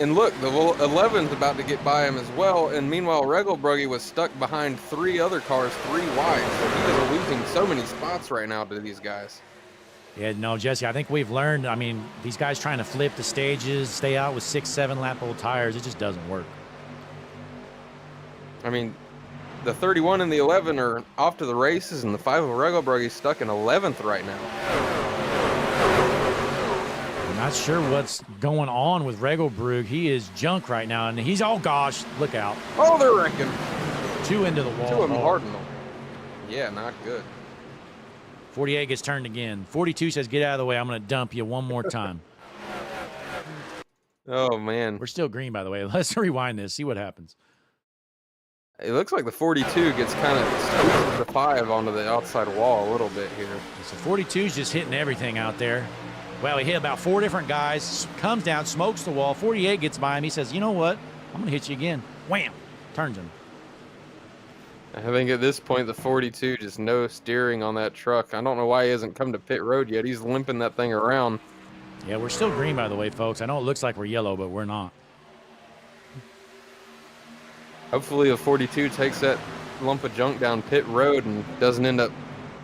And look, the 11's about to get by him as well. And meanwhile, Regelbrugge was stuck behind 3 other cars, 3 wide. So he is losing so many spots right now to these guys. Yeah, no, Jesse, I think we've learned, I mean, these guys trying to flip the stages, stay out with 6, 7 lap old tires, it just doesn't work. I mean, the 31 and the 11 are off to the races, and the 5 of Regelbrugge is stuck in 11th right now. I'm not sure what's going on with Regelbrugge. He is junk right now, and he's, oh gosh, look out. Oh, they're wrecking. 2 into the wall. 2 of them hardened them. Yeah, not good. 48 gets turned again. 42 says, get out of the way. I'm going to dump you one more time. Oh, man. We're still green, by the way. Let's rewind this, see what happens. It looks like the 42 gets kind of squeezes the 5 onto the outside wall a little bit here. So 42's just hitting everything out there. Well, he hit about 4 different guys, comes down, smokes the wall. 48 gets by him. He says, you know what? I'm going to hit you again. Wham! Turns him. I think at this point, the 42 just no steering on that truck. I don't know why he hasn't come to pit road yet. He's limping that thing around. Yeah, we're still green, by the way, folks. I know it looks like we're yellow, but we're not. Hopefully, the 42 takes that lump of junk down pit road and doesn't end up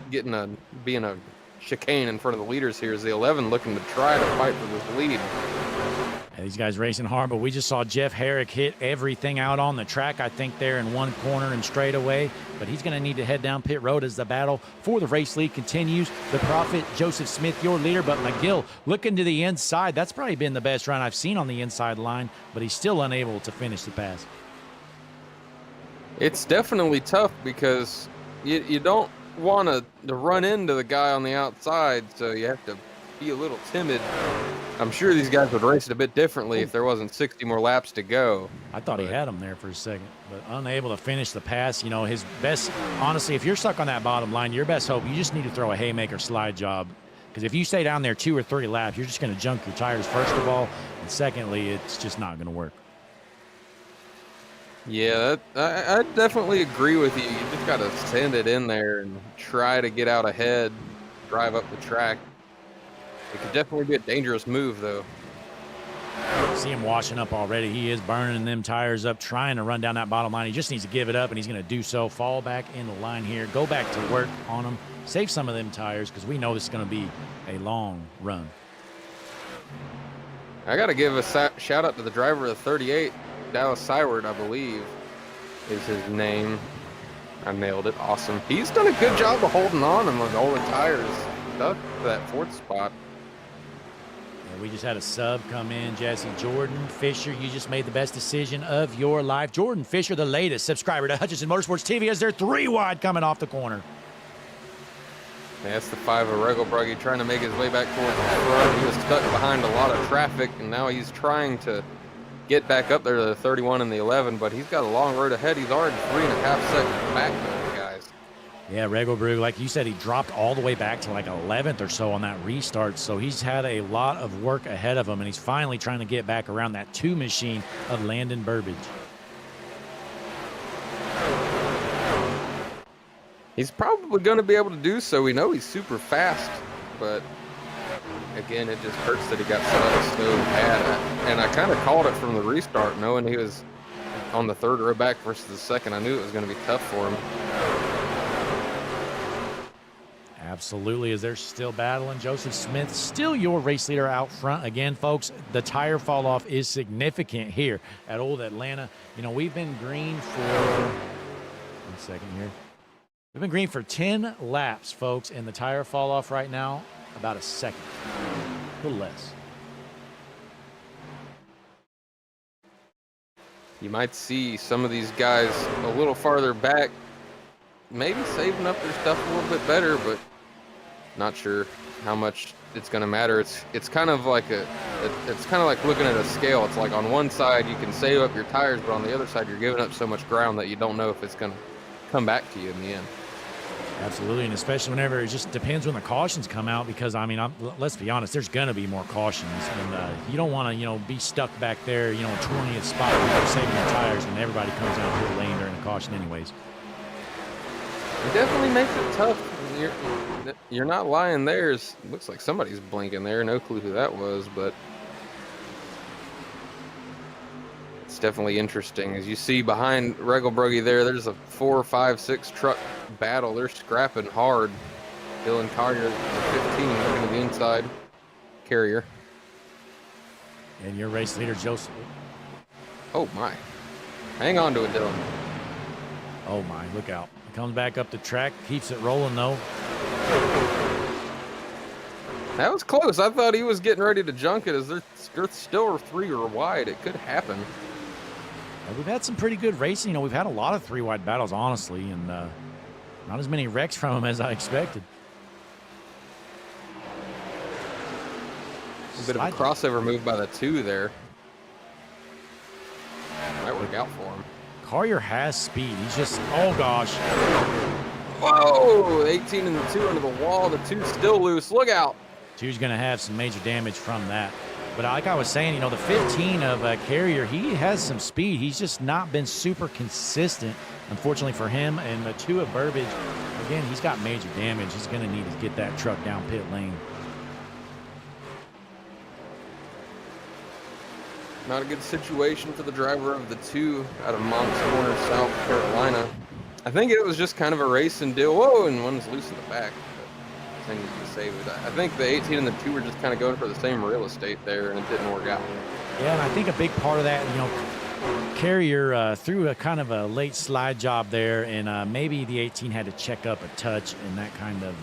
being a chicane in front of the leaders here. Is the 11 looking to try to fight for this lead? Yeah, these guys racing hard, but we just saw Jeff Herrick hit everything out on the track. I think they're in one corner and straightaway, but he's going to need to head down pit road as the battle for the race lead continues. The Prophet, Joseph Smith, your leader, but McGill looking to the inside. That's probably been the best run I've seen on the inside line, but he's still unable to finish the pass. It's definitely tough because you don't want to run into the guy on the outside, so you have to be a little timid. I'm sure these guys would race it a bit differently if there wasn't 60 more laps to go. I thought he had him there for a second, but unable to finish the pass. You know, his best, honestly, if you're stuck on that bottom line, your best hope, you just need to throw a haymaker slide job. Because if you stay down there 2 or 3 laps, you're just going to junk your tires, first of all, and secondly, it's just not going to work. Yeah, I definitely agree with you. You just got to send it in there and try to get out ahead, drive up the track. It could definitely be a dangerous move, though. See him washing up already. He is burning them tires up, trying to run down that bottom line. He just needs to give it up, and he's going to do so. Fall back in the line here. Go back to work on them. Save some of them tires because we know this is going to be a long run. I got to give a shout out to the driver of the 38. Dallas Syward, I believe, is his name. I nailed it. Awesome. He's done a good job of holding on and with all the tires stuck to that 4th spot. Yeah, we just had a sub come in, Jesse. Jordan Fisher, you just made the best decision of your life. Jordan Fisher, the latest subscriber to Hutchinson Motorsports TV, as they're 3 wide coming off the corner. That's the 5 of Regelbrugge trying to make his way back towards the front. He was stuck behind a lot of traffic, and now he's trying to get back up there to the 31 and the 11, but he's got a long road ahead. He's already 3.5 seconds back there, guys. Yeah, Regelbrugge, like you said, he dropped all the way back to like 11th or so on that restart, so he's had a lot of work ahead of him, and he's finally trying to get back around that 2 machine of Landon Burbage. He's probably going to be able to do so. We know he's super fast, but again, it just hurts that he got set up so bad. And I kind of called it from the restart, knowing he was on the 3rd row back versus the 2nd. I knew it was going to be tough for him. Absolutely, as they're still battling. Joseph Smith, still your race leader out front. Again, folks, the tire fall off is significant here at Old Atlanta. You know, we've been green for, 1 second here. We've been green for 10 laps, folks, and the tire fall off right now, about a second, a little less. You might see some of these guys a little farther back, maybe saving up their stuff a little bit better, but Not sure how much it's going to matter. It's kind of like it's kind of like looking at a scale. It's like on one side you can save up your tires, but on the other side you're giving up so much ground that you don't know if it's going to come back to you in the end. Absolutely, and especially whenever it just depends when the cautions come out, because I mean, let's be honest, there's going to be more cautions, and you don't want to, be stuck back there, 20th spot where you're saving your tires, and everybody comes out to the lane during the caution, anyways. It definitely makes it tough. You're not lying there. It looks like somebody's blinking there. No clue who that was, but it's definitely interesting. As you see behind Regelbrugge there's a 4, 5, 6 truck battle. They're scrapping hard. Dylan Collier, 15, looking to the inside. Carrier. And your race leader, Joseph. Oh, my. Hang on to it, Dylan. Oh, my. Look out. Comes back up the track, keeps it rolling, though. That was close. I thought he was getting ready to junk it. As they're still 3 or wide. It could happen. We've had some pretty good racing. We've had a lot of 3-wide battles, honestly, and not as many wrecks from them as I expected. A bit of a crossover move by the 2 there. Might work out for him. Collier has speed. He's just, oh gosh. Whoa! 18 and the 2 under the wall. The 2's still loose. Look out. 2's going to have some major damage from that. But like I was saying, the 15 of Carrier, he has some speed. He's just not been super consistent, unfortunately for him. And the 2 of Burbage, again, he's got major damage. He's going to need to get that truck down pit lane. Not a good situation for the driver of the 2 out of Moncks Corner, South Carolina. I think it was just kind of a race and deal. Whoa, and one's loose in the back. Thing to save it. I think the 18 and the 2 were just kind of going for the same real estate there, and it didn't work out. Yeah, and I think a big part of that, Carrier threw a kind of a late slide job there, and maybe the 18 had to check up a touch, and that kind of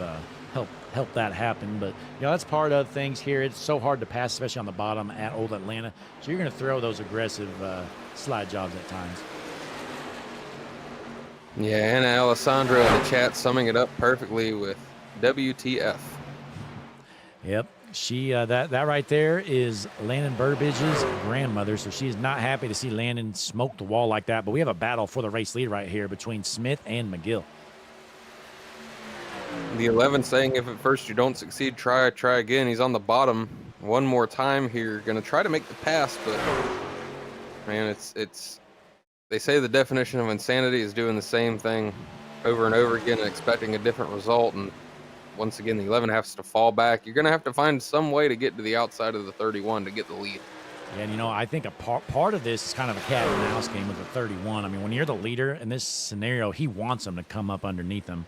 help that happen. But that's part of things here. It's so hard to pass, especially on the bottom at Old Atlanta. So you're going to throw those aggressive slide jobs at times. Yeah, Anna Alessandro in the chat summing it up perfectly with WTF. Yep. She that right there is Landon Burbage's grandmother, so she is not happy to see Landon smoke the wall like that. But we have a battle for the race lead right here between Smith and McGill. The 11 saying, if at first you don't succeed, try again. He's on the bottom one more time here. Going to try to make the pass, but man, it's. They say the definition of insanity is doing the same thing over and over again and expecting a different result. And once again, the 11 has to fall back. You're going to have to find some way to get to the outside of the 31 to get the lead. Yeah, and I think a part of this is kind of a cat and mouse game with the 31. I mean, when you're the leader in this scenario, he wants them to come up underneath him.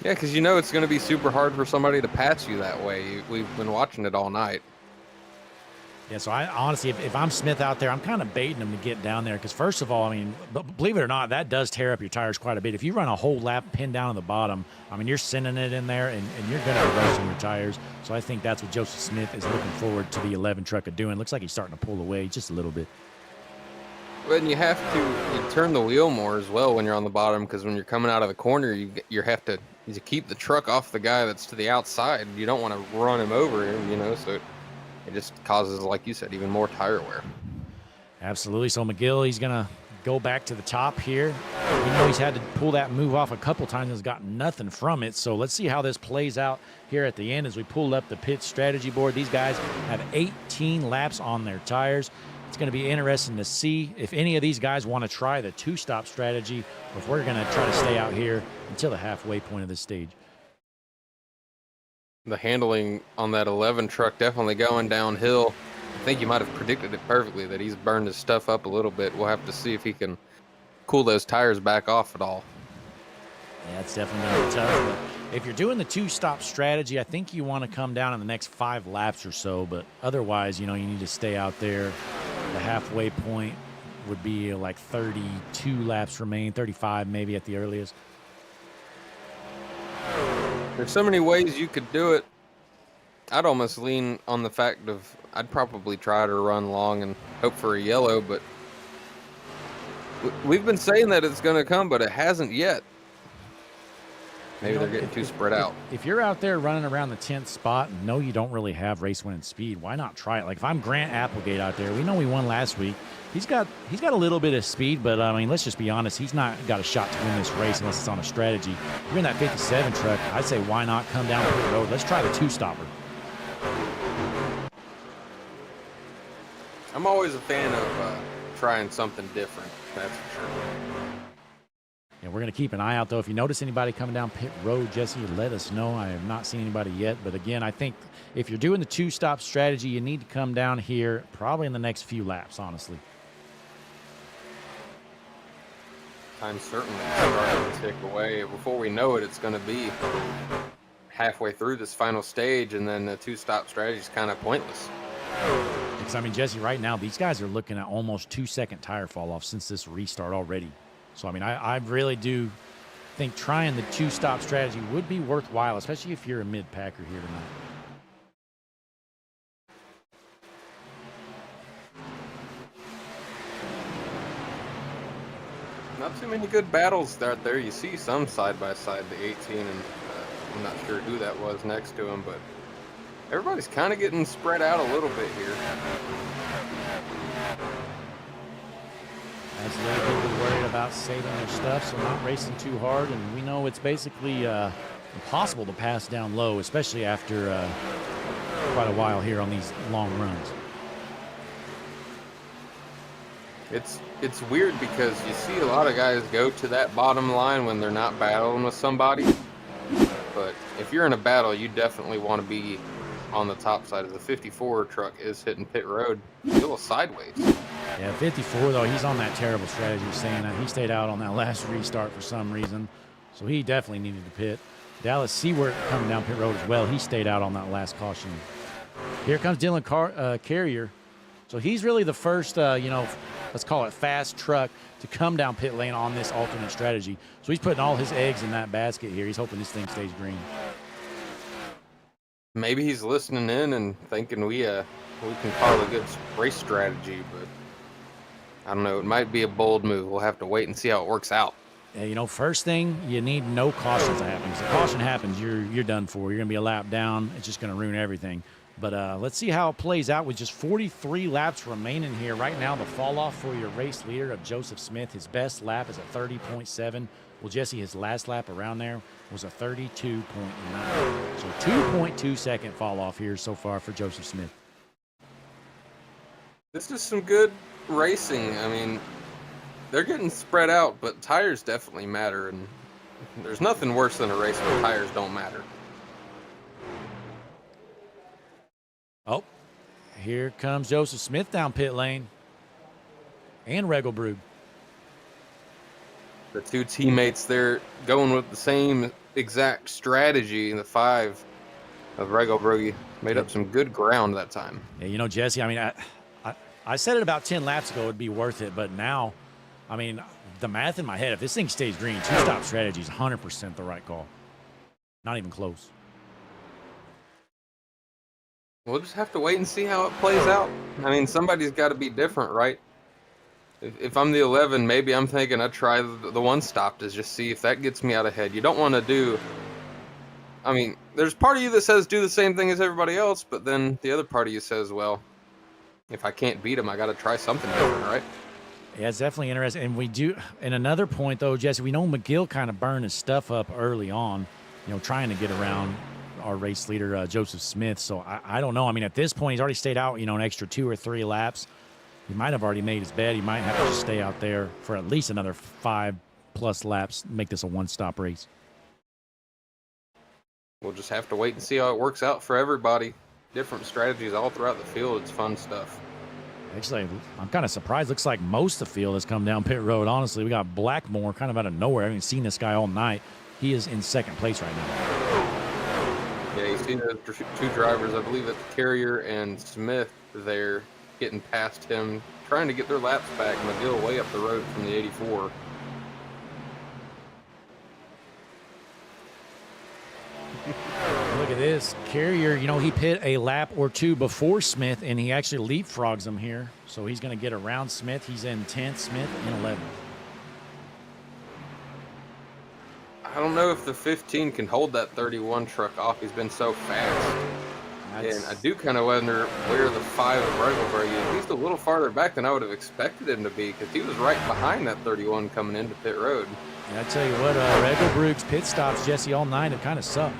Yeah, because it's going to be super hard for somebody to pass you that way. We've been watching it all night. Yeah, so I honestly, if I'm Smith out there, I'm kind of baiting him to get down there because, first of all, I mean, believe it or not, that does tear up your tires quite a bit. If you run a whole lap pinned down on the bottom, I mean, you're sending it in there and you're going to reverse on your tires. So I think that's what Joseph Smith is looking forward to the 11 truck of doing. Looks like he's starting to pull away just a little bit. But you have to turn the wheel more as well when you're on the bottom, because when you're coming out of the corner, you have to keep the truck off the guy that's to the outside. You don't want to run him over him, so it just causes, like you said, even more tire wear. Absolutely. So McGill, he's going to go back to the top here. He's had to pull that move off a couple times and has gotten nothing from it. So let's see how this plays out here at the end as we pull up the pit strategy board. These guys have 18 laps on their tires. It's going to be interesting to see if any of these guys want to try the 2-stop strategy or if we're going to try to stay out here until the halfway point of the stage. The handling on that 11 truck definitely going downhill. I think you might have predicted it perfectly that he's burned his stuff up a little bit. We'll have to see if he can cool those tires back off at all. Yeah, it's definitely going to be tough. But if you're doing the 2-stop strategy, I think you want to come down in the next 5 laps or so. But otherwise, you need to stay out there. The halfway point would be like 32 laps remain, 35 maybe at the earliest. There's so many ways you could do it. I'd almost lean on the fact of I'd probably try to run long and hope for a yellow, but we've been saying that it's going to come, but it hasn't yet. Maybe they're getting too spread out. If you're out there running around the 10th spot and know you don't really have race winning speed, why not try it? Like if I'm Grant Applegate out there, we know we won last week. He's got a little bit of speed, but I mean, let's just be honest. He's not got a shot to win this race unless it's on a strategy. If you're in that 57 truck, I'd say why not come down pit road? Let's try the 2-stopper. I'm always a fan of trying something different. That's for sure. And we're going to keep an eye out, though. If you notice anybody coming down pit road, Jesse, let us know. I have not seen anybody yet. But, again, I think if you're doing the 2-stop strategy, you need to come down here probably in the next few laps, honestly. Time's certainly starting to tick away. Before we know it, it's going to be halfway through this final stage, and then the 2-stop strategy is kind of pointless. Because, I mean, Jesse, right now, these guys are looking at almost 2-second tire fall off since this restart already. So, I mean, I really do think trying the 2-stop strategy would be worthwhile, especially if you're a mid-packer here tonight. Not too many good battles out there. You see some side-by-side, the 18, and I'm not sure who that was next to him, but everybody's kind of getting spread out a little bit here. As a little bit worried about saving their stuff, so not racing too hard. And we know it's basically impossible to pass down low, especially after quite a while here on these long runs. It's weird because you see a lot of guys go to that bottom line when they're not battling with somebody. But if you're in a battle, you definitely want to be on the top side. Of the 54 truck is hitting pit road a little sideways. Yeah, 54, though, he's on that terrible strategy of saying that. He stayed out on that last restart for some reason, so he definitely needed to pit. Dallas Seward coming down pit road as well. He stayed out on that last caution. Here comes Dylan Carrier. So he's really the first, let's call it fast truck to come down pit lane on this alternate strategy. So he's putting all his eggs in that basket here. He's hoping this thing stays green. Maybe he's listening in and thinking we can call a good race strategy, but I don't know. It might be a bold move. We'll have to wait and see how it works out. Yeah, first thing, you need no cautions to happen. If the caution happens, you're done for. You're going to be a lap down. It's just going to ruin everything. But let's see how it plays out with just 43 laps remaining here. Right now, the fall-off for your race leader of Joseph Smith, his best lap is a 30.7. Well, Jesse, his last lap around there was a 32.9. So 2.2-second fall-off here so far for Joseph Smith. This is some good racing. I mean, they're getting spread out, but tires definitely matter, and there's nothing worse than a race where tires don't matter. Oh, here comes Joseph Smith down pit lane. And Regelbrug. The two teammates there going with the same exact strategy. The 5 of Regelbrug made up some good ground that time. Yeah, Jesse, I mean, I said it about 10 laps ago it'd be worth it, but now, I mean, the math in my head, if this thing stays green, 2-stop strategy is 100% the right call. Not even close. We'll just have to wait and see how it plays out. I mean, somebody's got to be different, right? If I'm the 11, maybe I'm thinking I'd try the 1-stop to just see if that gets me out ahead. You don't want to do... I mean, there's part of you that says do the same thing as everybody else, but then the other part of you says, well, if I can't beat them, I got to try something different, right? Yeah, it's definitely interesting. And we do... And another point, though, Jesse, we know McGill kind of burned his stuff up early on, trying to get around our race leader, Joseph Smith. So I don't know. I mean, at this point, he's already stayed out, an extra 2 or 3 laps. He might have already made his bed. He might have to just stay out there for at least another 5+ laps, make this a 1-stop race. We'll just have to wait and see how it works out for everybody. Different strategies all throughout the field. It's fun stuff. Actually, I'm kind of surprised. Looks like most of the field has come down pit road. Honestly, we got Blackmore kind of out of nowhere. I haven't seen this guy all night. He is in second place right now. Yeah, you see the 2 drivers, I believe it's Carrier and Smith there, getting past him, trying to get their laps back. McGill way up the road from the 84. Look at this. Carrier, he pit a lap or 2 before Smith, and he actually leapfrogs him here. So he's going to get around Smith. He's in 10th, Smith in 11th. I don't know if the 15 can hold that 31 truck off. He's been so fast. And I do kind of wonder where the 5 of Regalberg is. He's a little farther back than I would have expected him to be, because he was right behind that 31 coming into pit road. And I tell you what, Regalberg's pit stops, Jesse, all night have kind of sucked.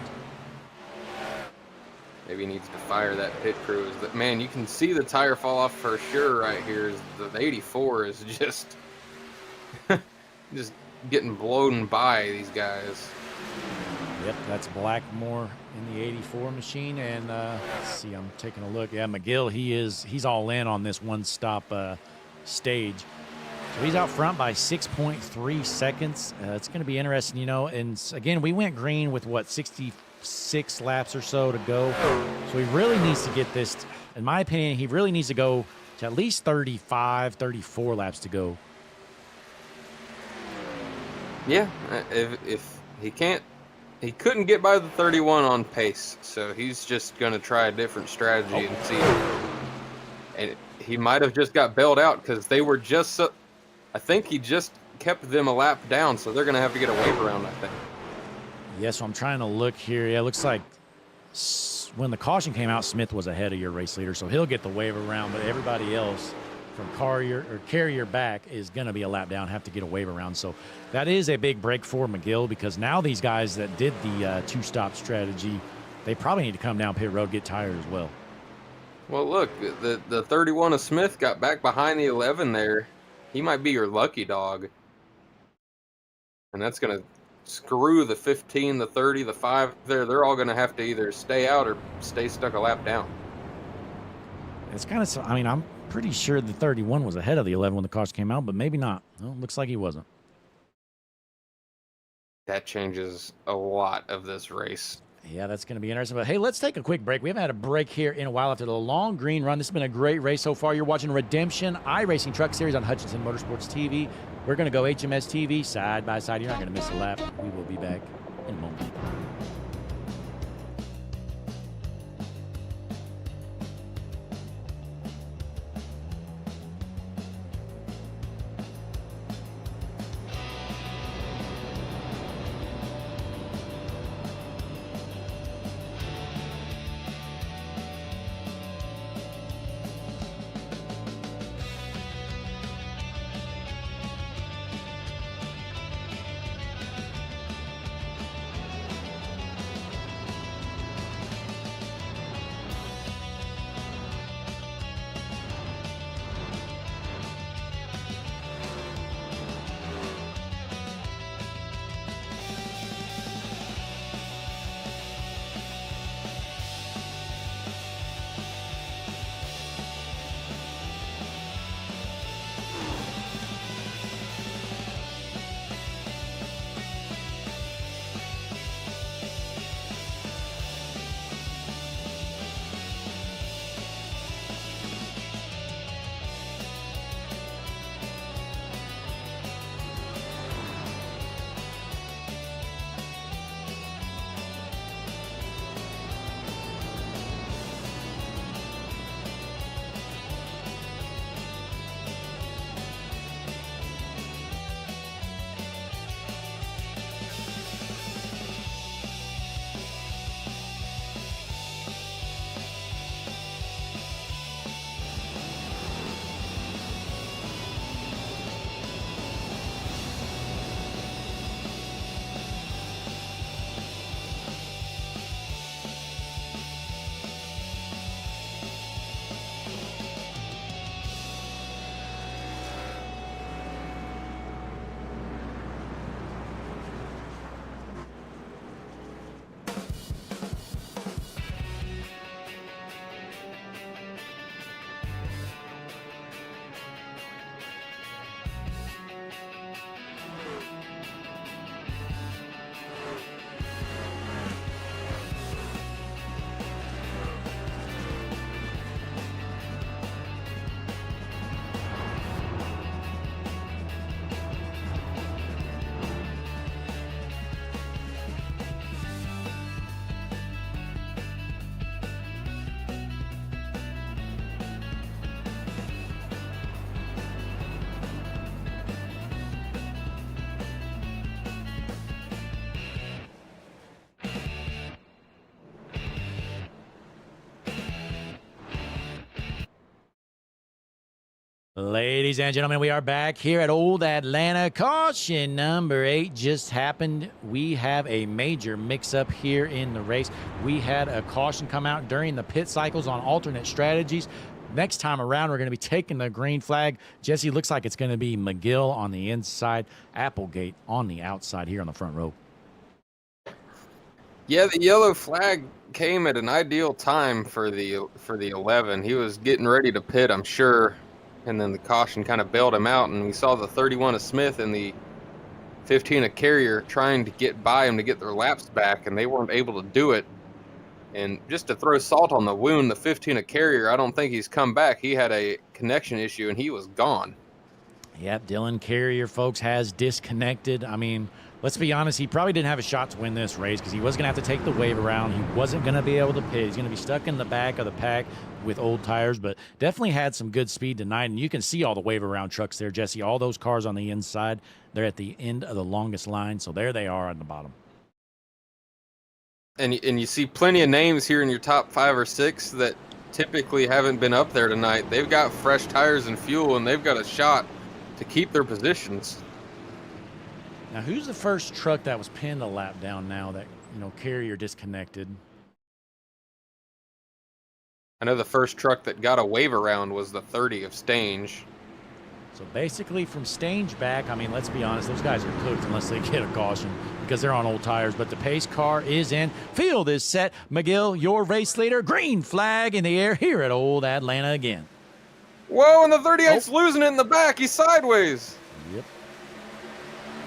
Maybe he needs to fire that pit crew. Is that, man, you can see the tire fall off for sure right here. Is the 84 is just just getting blown by these guys. Yep, that's Blackmore in the 84 machine. And let's see, I'm taking a look. Yeah, McGill, he's all in on this one-stop stage. So he's out front by 6.3 seconds. It's going to be interesting, you know. And again, we went green with, what, 66 laps or so to go. So he really needs to get this, in my opinion, he really needs to go to at least 35, 34 laps to go. Yeah, if he can't, he couldn't get by the 31 on pace, so he's just going to try a different strategy and see. And he might have just got bailed out because they were just so, I think he just kept them a lap down, so they're going to have to get a wave around, I think. Yeah, so I'm trying to look here. Yeah, it looks like when the caution came out, Smith was ahead of your race leader, so he'll get the wave around, but everybody else from carrier back is going to be a lap down, have to get a wave around. So that is a big break for McGill, because now these guys that did the two-stop strategy, they probably need to come down pit road, get tired as well. Well, look, the 31 of Smith got back behind the 11 there. He might be your lucky dog. And that's going to screw the 15, the 30, the 5 there. They're all going to have to either stay out or stay stuck a lap down. It's kind of, I mean, I'm pretty sure the 31 was ahead of the 11 when the caution came out, but maybe not. Well, looks like he wasn't. That changes a lot of this race. Yeah, that's going to be interesting. But hey, let's take a quick break. We haven't had a break here in a while after the long green run. This has been a great race so far. You're watching Redemption iRacing Truck Series on Hutchinson Motorsports TV. We're going to go HMS TV side by side. You're not going to miss a lap. We will be back in a moment. Ladies and gentlemen, we are back here at Old Atlanta. Caution number 8 just happened. We have a major mix-up here in the race. We had a caution come out during the pit cycles on alternate strategies. Next time around, we're going to be taking the green flag. Jesse, looks like it's going to be McGill on the inside, Applegate on the outside here on the front row. Yeah, the yellow flag came at an ideal time for the 11. He was getting ready to pit, I'm sure, and then the caution kind of bailed him out, and we saw the 31 of Smith and the 15 of Carrier trying to get by him to get their laps back, and they weren't able to do it. And just to throw salt on the wound, the 15 of Carrier, I don't think he's come back. He had a connection issue, and he was gone. Yep, Dylan Carrier, folks, has disconnected. I mean, let's be honest, he probably didn't have a shot to win this race because he was going to have to take the wave around. He wasn't going to be able to pit. He's going to be stuck in the back of the pack with old tires, but definitely had some good speed tonight. And you can see all the wave around trucks there, Jesse. All those cars on the inside, they're at the end of the longest line. So there they are on the bottom. And you see plenty of names here in your top 5 or 6 that typically haven't been up there tonight. They've got fresh tires and fuel, and they've got a shot to keep their positions. Now, who's the first truck that was pinned a lap down now that, Carrier disconnected? I know the first truck that got a wave around was the 30 of Stange. So basically from Stange back, I mean, let's be honest, those guys are cooked unless they get a caution because they're on old tires. But the pace car is in. Field is set. McGill, your race leader. Green flag in the air here at Old Atlanta again. Whoa, and the 38's losing it in the back. He's sideways. Yep.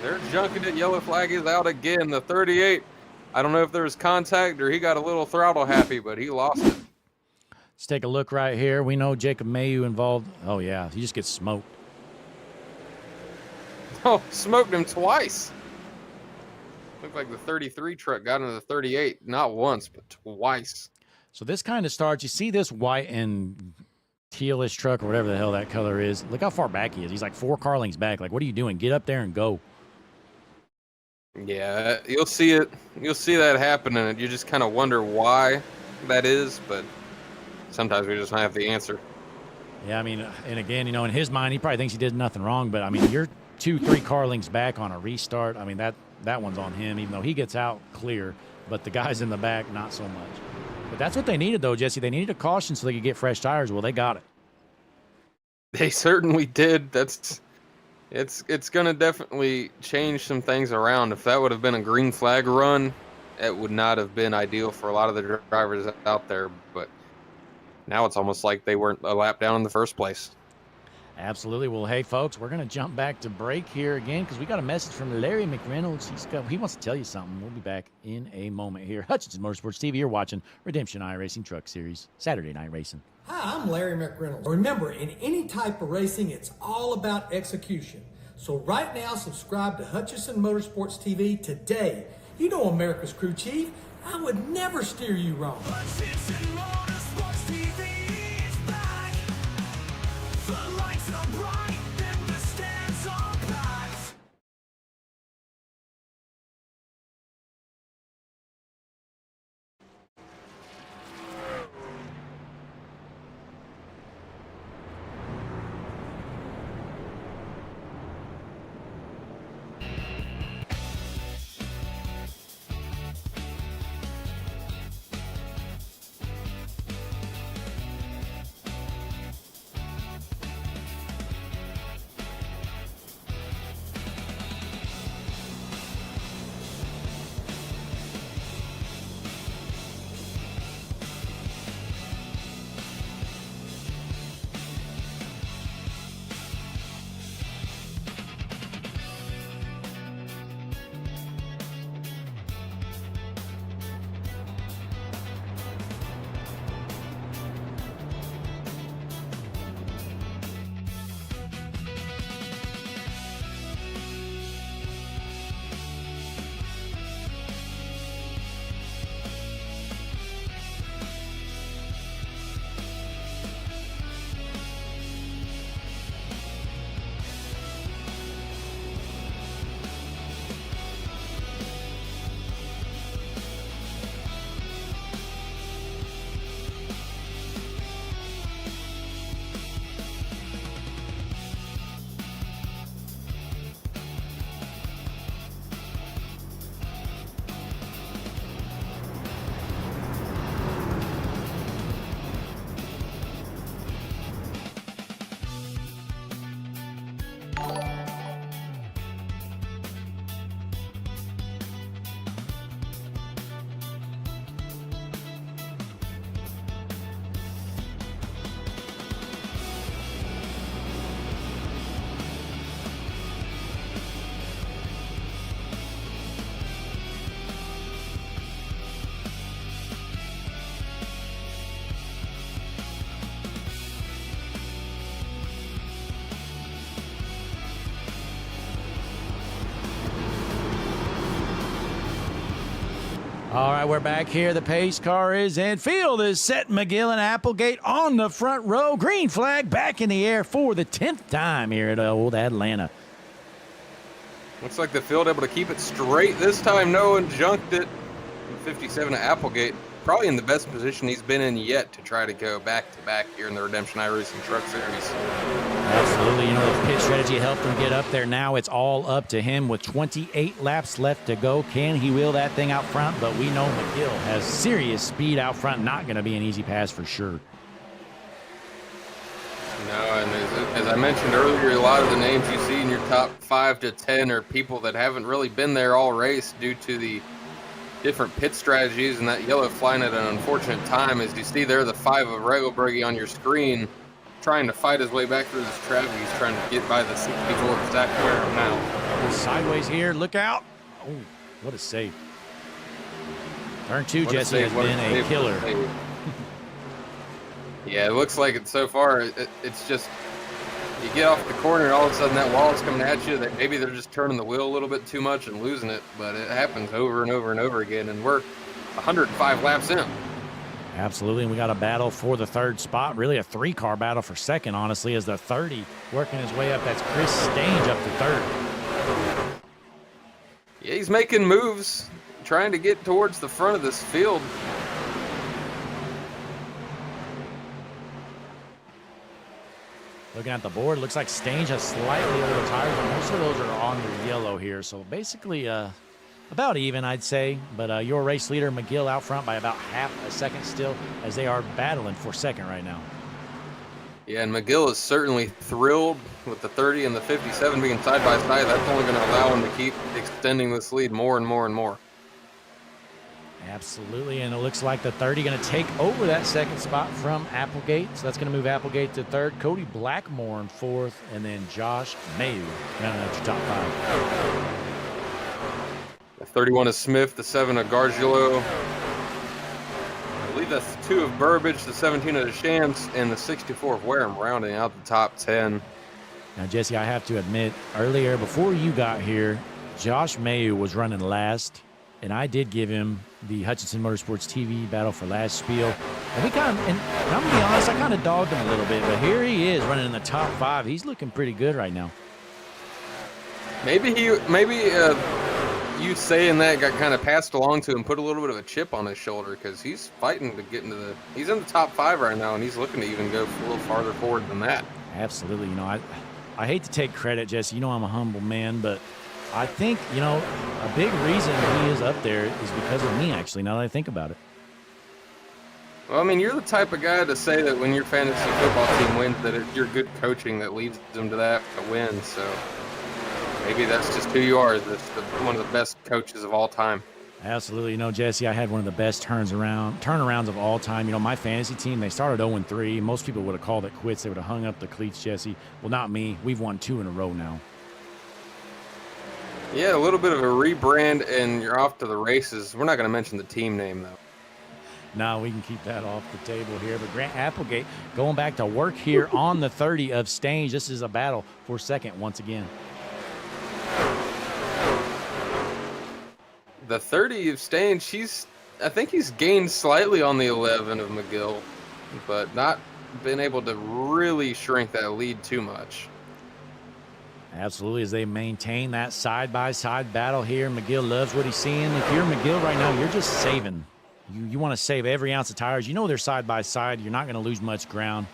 They're junking it. Yellow flag is out again. The 38, I don't know if there was contact or he got a little throttle happy, but he lost it. Let's take a look right here. We know Jacob Mayu involved. Oh, yeah, he just gets smoked. Oh, smoked him twice. Looked like the 33 truck got into the 38, not once, but twice. So this kind of starts, you see this white and tealish truck or whatever the hell that color is. Look how far back he is. He's like 4 car lengths back. Like, what are you doing? Get up there and go. Yeah, you'll see it. You'll see that happen, and you just kind of wonder why that is, but sometimes we just don't have the answer. Yeah, I mean, and again, in his mind, he probably thinks he did nothing wrong, but I mean, you're 2-3 car lengths back on a restart. I mean, that one's on him, even though he gets out clear, but the guys in the back, not so much. But that's what they needed, though, Jesse. They needed a caution so they could get fresh tires. Well, they got it. They certainly did. It's going to definitely change some things around. If that would have been a green flag run, it would not have been ideal for a lot of the drivers out there, but now it's almost like they weren't a lap down in the first place. Absolutely. Well, hey, folks, we're going to jump back to break here again because we got a message from Larry McReynolds. He wants to tell you something. We'll be back in a moment here. Hutchinson Motorsports TV, you're watching Redemption iRacing Truck Series, Saturday Night Racing. Hi, I'm Larry McReynolds. Remember, in any type of racing, it's all about execution. So right now, subscribe to Hutchinson Motorsports TV today. You know America's crew chief. I would never steer you wrong. Hutchinson Motorsports TV is back. The lights are bright and the stands are packed. All right, we're back here. The pace car is in. Field is set. McGill and Applegate on the front row. Green flag back in the air for the 10th time here at Old Atlanta. Looks like the field able to keep it straight this time. No one junked it. 57 to Applegate, probably in the best position he's been in yet to try to go back-to-back here in the Redemption iRacing Truck Series. Absolutely. You know, the pit strategy helped him get up there. Now it's all up to him with 28 laps left to go. Can he wheel that thing out front? But we know McGill has serious speed out front. Not going to be an easy pass for sure. No, and as I mentioned earlier, a lot of the names you see in your top 5 to 10 are people that haven't really been there all race due to the different pit strategies, and that yellow flying at an unfortunate time. As you see there, the 5 of Regelbergy on your screen, trying to fight his way back through this traffic. He's trying to get by the 64 of Zach Wareham now. Sideways here, look out. Oh, what a save. Turn 2, Jesse, has been a killer. Yeah, it looks like it so far. It's just, you get off the corner and all of a sudden that wall is coming at you. That maybe they're just turning the wheel a little bit too much and losing it, but it happens over and over and over again, and we're 105 laps in. Absolutely, and we got a battle for the 3rd spot. Really a 3-car battle for 2nd, honestly, as the 30 working his way up. That's Chris Stange up to 3rd. Yeah, he's making moves, trying to get towards the front of this field. Looking at the board, looks like Stange has slightly older tires, but most of those are on the yellow here. So basically about even, I'd say. But your race leader, McGill, out front by about half a second still, as they are battling for 2nd right now. Yeah, and McGill is certainly thrilled with the 30 and the 57 being side by side. That's only going to allow him to keep extending this lead more and more and more. Absolutely, and it looks like the 30 going to take over that 2nd spot from Applegate. So that's going to move Applegate to 3rd. Cody Blackmore in 4th, and then Josh Mayu rounding out your top 5. The 31 is Smith, the 7 of Gargiulo. I believe that's the 2 of Burbage, the 17 of Deschamps, and the 64 of Wareham rounding out the top 10. Now, Jesse, I have to admit, earlier, before you got here, Josh Mayu was running last, and I did give him the Hutchinson Motorsports TV battle for last spiel. And I'm going to be honest, I kind of dogged him a little bit, but here he is running in the top 5. He's looking pretty good right now. Maybe you saying that got kind of passed along to him, put a little bit of a chip on his shoulder, because he's fighting to get into he's in the top 5 right now, and he's looking to even go a little farther forward than that. Absolutely. You know, I hate to take credit, Jesse. You know I'm a humble man, but I think, you know, a big reason he is up there is because of me, actually, now that I think about it. Well, I mean, you're the type of guy to say that when your fantasy football team wins, that it's your good coaching that leads them to that to win. So maybe that's just who you are. That's one of the best coaches of all time. Absolutely. You know, Jesse, I had one of the best turnarounds of all time. You know, my fantasy team, they started 0-3. Most people would have called it quits. They would have hung up the cleats, Jesse. Well, not me. We've won 2 in a row now. Yeah, a little bit of a rebrand, and you're off to the races. We're not going to mention the team name, though. No, we can keep that off the table here. But Grant Applegate going back to work here on the 30 of Stange. This is a battle for 2nd once again. The 30 of Stange, I think he's gained slightly on the 11 of McGill, but not been able to really shrink that lead too much. Absolutely, as they maintain that side-by-side battle here. McGill loves what he's seeing. If you're McGill right now, you're just saving. You want to save every ounce of tires. You know they're side-by-side. You're not going to lose much ground.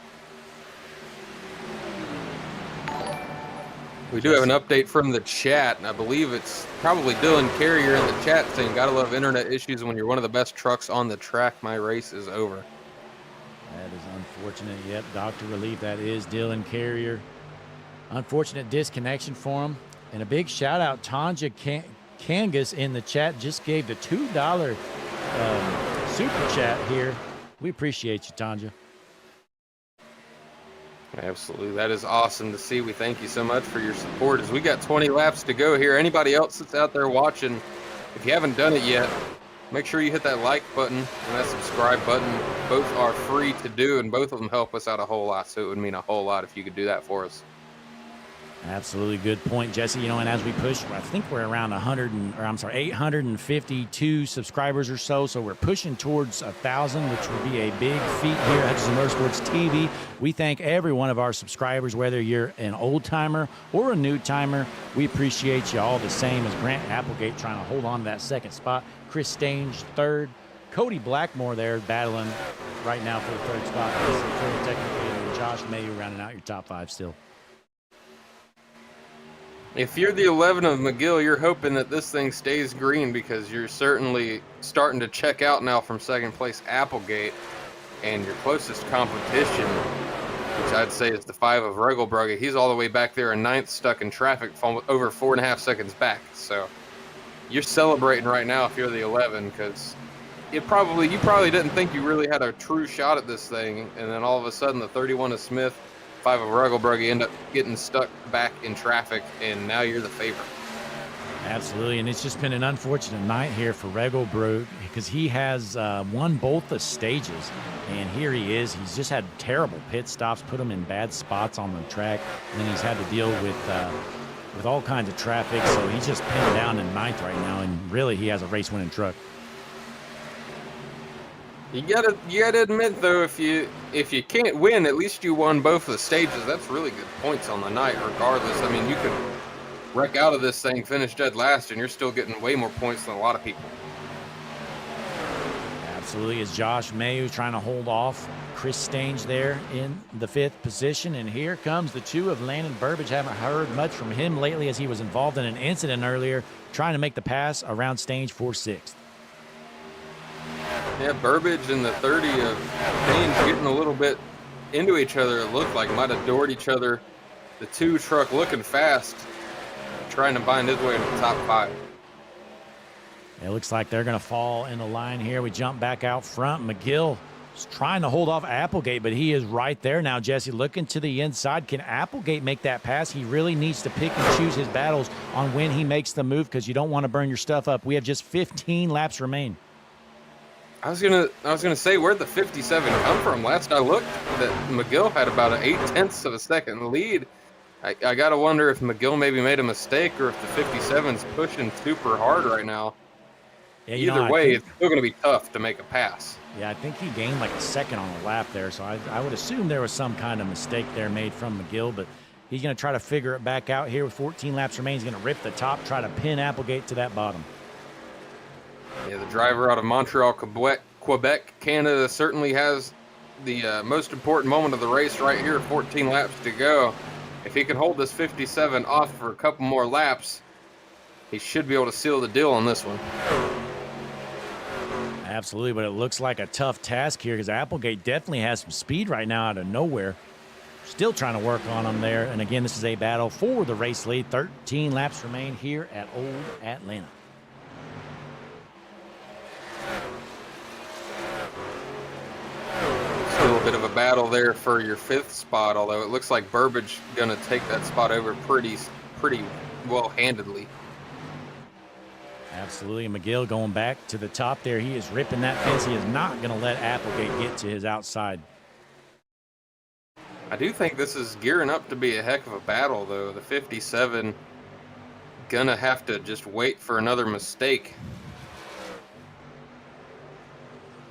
We do have an update from the chat, and I believe it's probably Dylan Carrier in the chat saying, "Gotta love internet issues when you're one of the best trucks on the track. My race is over." That is unfortunate. Yep, Dr. Relief, that is Dylan Carrier. Unfortunate disconnection for him. And a big shout out, Tanja Kangas in the chat just gave the $2 super chat here. We appreciate you, Tanja. Absolutely. That is awesome to see. We thank you so much for your support as we got 20 laps to go here. Anybody else that's out there watching, if you haven't done it yet, make sure you hit that like button and that subscribe button. Both are free to do, and both of them help us out a whole lot, so it would mean a whole lot if you could do that for us. Absolutely good point, Jesse. You know, and as we push, I think we're around 852 subscribers or so. So we're pushing towards 1,000, which would be a big feat here at Hutchison Motorsports TV. We thank every one of our subscribers, whether you're an old timer or a new timer. We appreciate you all the same. As Grant Applegate trying to hold on to that second spot. Chris Stange third. Cody Blackmore there battling right now for the third spot. Technically, and Josh Mayu rounding out your top 5 still. If you're the 11 of McGill, you're hoping that this thing stays green because you're certainly starting to check out now from second place Applegate, and your closest competition, which I'd say is the 5 of Regelbrugge, he's all the way back there in 9th, stuck in traffic over 4.5 seconds back. So you're celebrating right now if you're the 11, because you probably didn't think you really had a true shot at this thing, and then all of a sudden the 31 of Smith, 5 of Regelbrugge end up getting stuck back in traffic, and now you're the favorite. Absolutely, and it's just been an unfortunate night here for Regelbrugge because he has won both the stages, and here he is. He's just had terrible pit stops, put him in bad spots on the track, and then he's had to deal with all kinds of traffic, so he's just pinned down in 9th right now, and really he has a race-winning truck. You gotta admit though, if you can't win, at least you won both of the stages. That's really good points on the night, regardless. I mean, you could wreck out of this thing, finish dead last, and you're still getting way more points than a lot of people. Absolutely, as Josh Mayu trying to hold off Chris Stange there in the 5th position, and here comes the 2 of Landon Burbage. Haven't heard much from him lately as he was involved in an incident earlier, trying to make the pass around Stange for 6th. Yeah, Burbage and the 30 of Stange getting a little bit into each other. It looked like might have doored each other. The 2 truck looking fast, trying to find his way into the top 5. It looks like they're going to fall in the line here. We jump back out front. McGill is trying to hold off Applegate, but he is right there now, Jesse. Looking to the inside. Can Applegate make that pass? He really needs to pick and choose his battles on when he makes the move because you don't want to burn your stuff up. We have just 15 laps remain. I was gonna say, where'd the 57 come from? Last I looked, that McGill had about an 0.8 of a second lead. I gotta wonder if McGill maybe made a mistake or if the 57's pushing super hard right now. Yeah, Either way, it's still gonna be tough to make a pass. Yeah, I think he gained like a second on the lap there, so I would assume there was some kind of mistake there made from McGill, but he's gonna try to figure it back out here with 14 laps remaining. He's gonna rip the top, try to pin Applegate to that bottom. Yeah, the driver out of Montreal, Quebec, Canada certainly has the most important moment of the race right here, 14 laps to go. If he can hold this 57 off for a couple more laps, he should be able to seal the deal on this one. Absolutely, but it looks like a tough task here because Applegate definitely has some speed right now out of nowhere. Still trying to work on him there. And again, this is a battle for the race lead. 13 laps remain here at Old Atlanta. Still a bit of a battle there for your 5th spot, although it looks like Burbage gonna take that spot over pretty well handedly. Absolutely. McGill going back to the top there. He is ripping that fence. He is not going to let Applegate get to his outside. I do think this is gearing up to be a heck of a battle, though. The 57 gonna have to just wait for another mistake.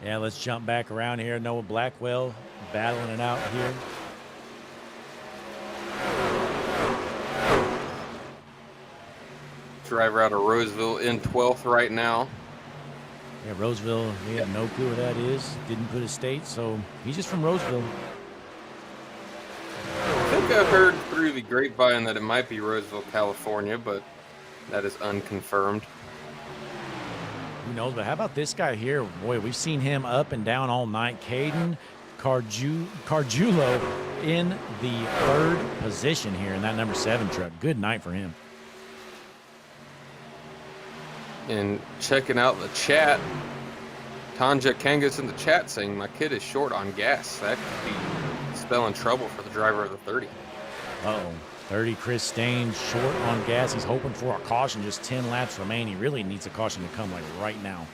Yeah, let's jump back around here. Noah Blackwell battling it out here. Driver out of Roseville in 12th right now. Yeah, Roseville, we have no clue where that is. Didn't put a state, so he's just from Roseville. I think I've heard through the grapevine that it might be Roseville, California, but that is unconfirmed. Who knows, but how about this guy here? Boy, we've seen him up and down all night. Caden Cargiulo in the 3rd position here in that number 7 truck. Good night for him. And checking out the chat, Tanja Kangas in the chat saying my kid is short on gas. That could be spelling trouble for the driver of the 30. Uh-oh. 30, Chris Stange short on gas. He's hoping for a caution. Just 10 laps remain. He really needs a caution to come like right now.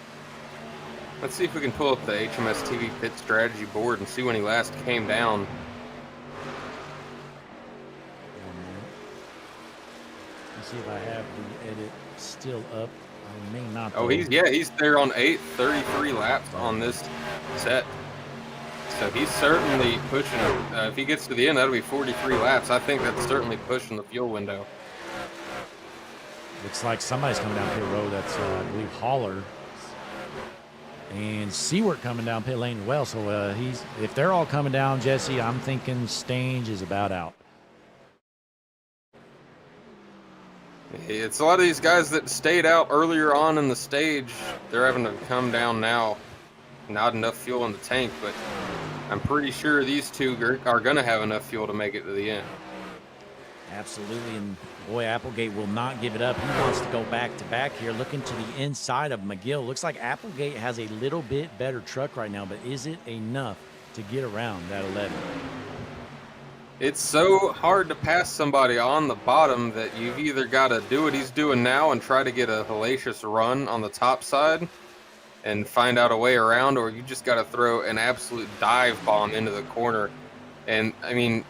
Let's see if we can pull up the HMS TV pit strategy board and see when he last came down. Let's see if I have the edit still up. I may not. Oh, though. he's there on 33 laps on this set. So he's certainly pushing it. If he gets to the end, that'll be 43 laps. I think that's certainly pushing the fuel window. Looks like somebody's coming down pit road. That's, I believe, Haller. And Seward coming down pit lane as well. So if they're all coming down, Jesse, I'm thinking Stange is about out. It's a lot of these guys that stayed out earlier on in the stage. They're having to come down now. Not enough fuel in the tank, but I'm pretty sure these two are going to have enough fuel to make it to the end. Absolutely, and boy, Applegate will not give it up. He wants to go back-to-back here, looking to the inside of McGill. Looks like Applegate has a little bit better truck right now, but is it enough to get around that 11? It's so hard to pass somebody on the bottom that you've either got to do what he's doing now and try to get a hellacious run on the top side and find out a way around, or you just got to throw an absolute dive bomb into the corner. And, I mean,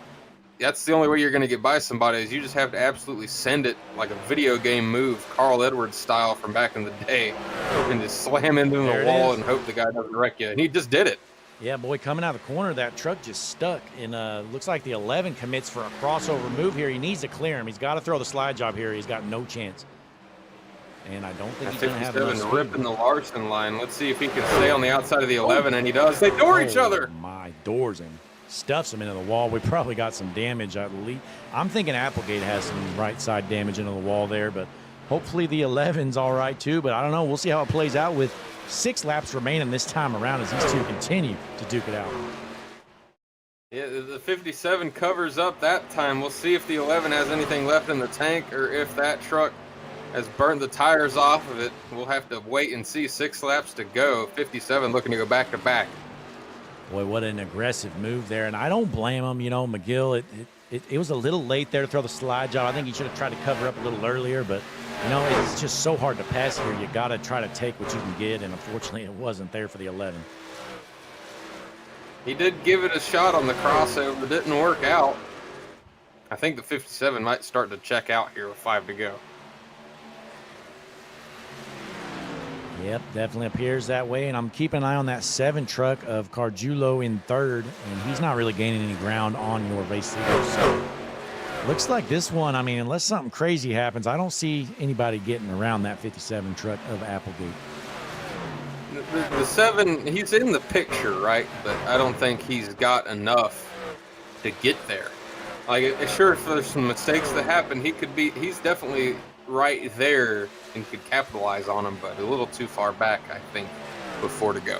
that's the only way you're going to get by somebody is you just have to absolutely send it like a video game move, Carl Edwards style from back in the day, and just slam into the wall and hope the guy doesn't wreck you. And he just did it. Yeah, boy, coming out of the corner, that truck just stuck. And looks like the 11 commits for a crossover move here. He needs to clear him. He's got to throw the slide job here. He's got no chance. And I don't think he's going to have enough speed. Ripping the Larson line. Let's see if he can stay on the outside of the 11, and he does. They door each other. My doors and stuffs him into the wall. We probably got some damage at least. I'm thinking Applegate has some right side damage into the wall there, but hopefully the 11's all right too. But I don't know. We'll see how it plays out with 6 laps remaining this time around as these two continue to duke it out. Yeah, the 57 covers up that time. We'll see if the 11 has anything left in the tank or if that truck has burnt the tires off of it. We'll have to wait and see. 6 laps to go. 57 looking to go back to back. Boy, what an aggressive move there. And I don't blame him. You know, McGill, it was a little late there to throw the slide job. I think he should have tried to cover up a little earlier, but you know, it's just so hard to pass here. You got to try to take what you can get, and unfortunately it wasn't there for the 11. He did give it a shot on the crossover. It didn't work out. I think the 57 might start to check out here with 5 to go. Yep, definitely appears that way, and I'm keeping an eye on that 7 truck of Cargiulo in 3rd, and he's not really gaining any ground on your race leader. So looks like this one, I mean, unless something crazy happens, I don't see anybody getting around that 57 truck of Applegate. The 7, he's in the picture, right? But I don't think he's got enough to get there. Like, sure, if there's some mistakes that happen, he's definitely right there and could capitalize on them, but a little too far back, I think, with 4 to go.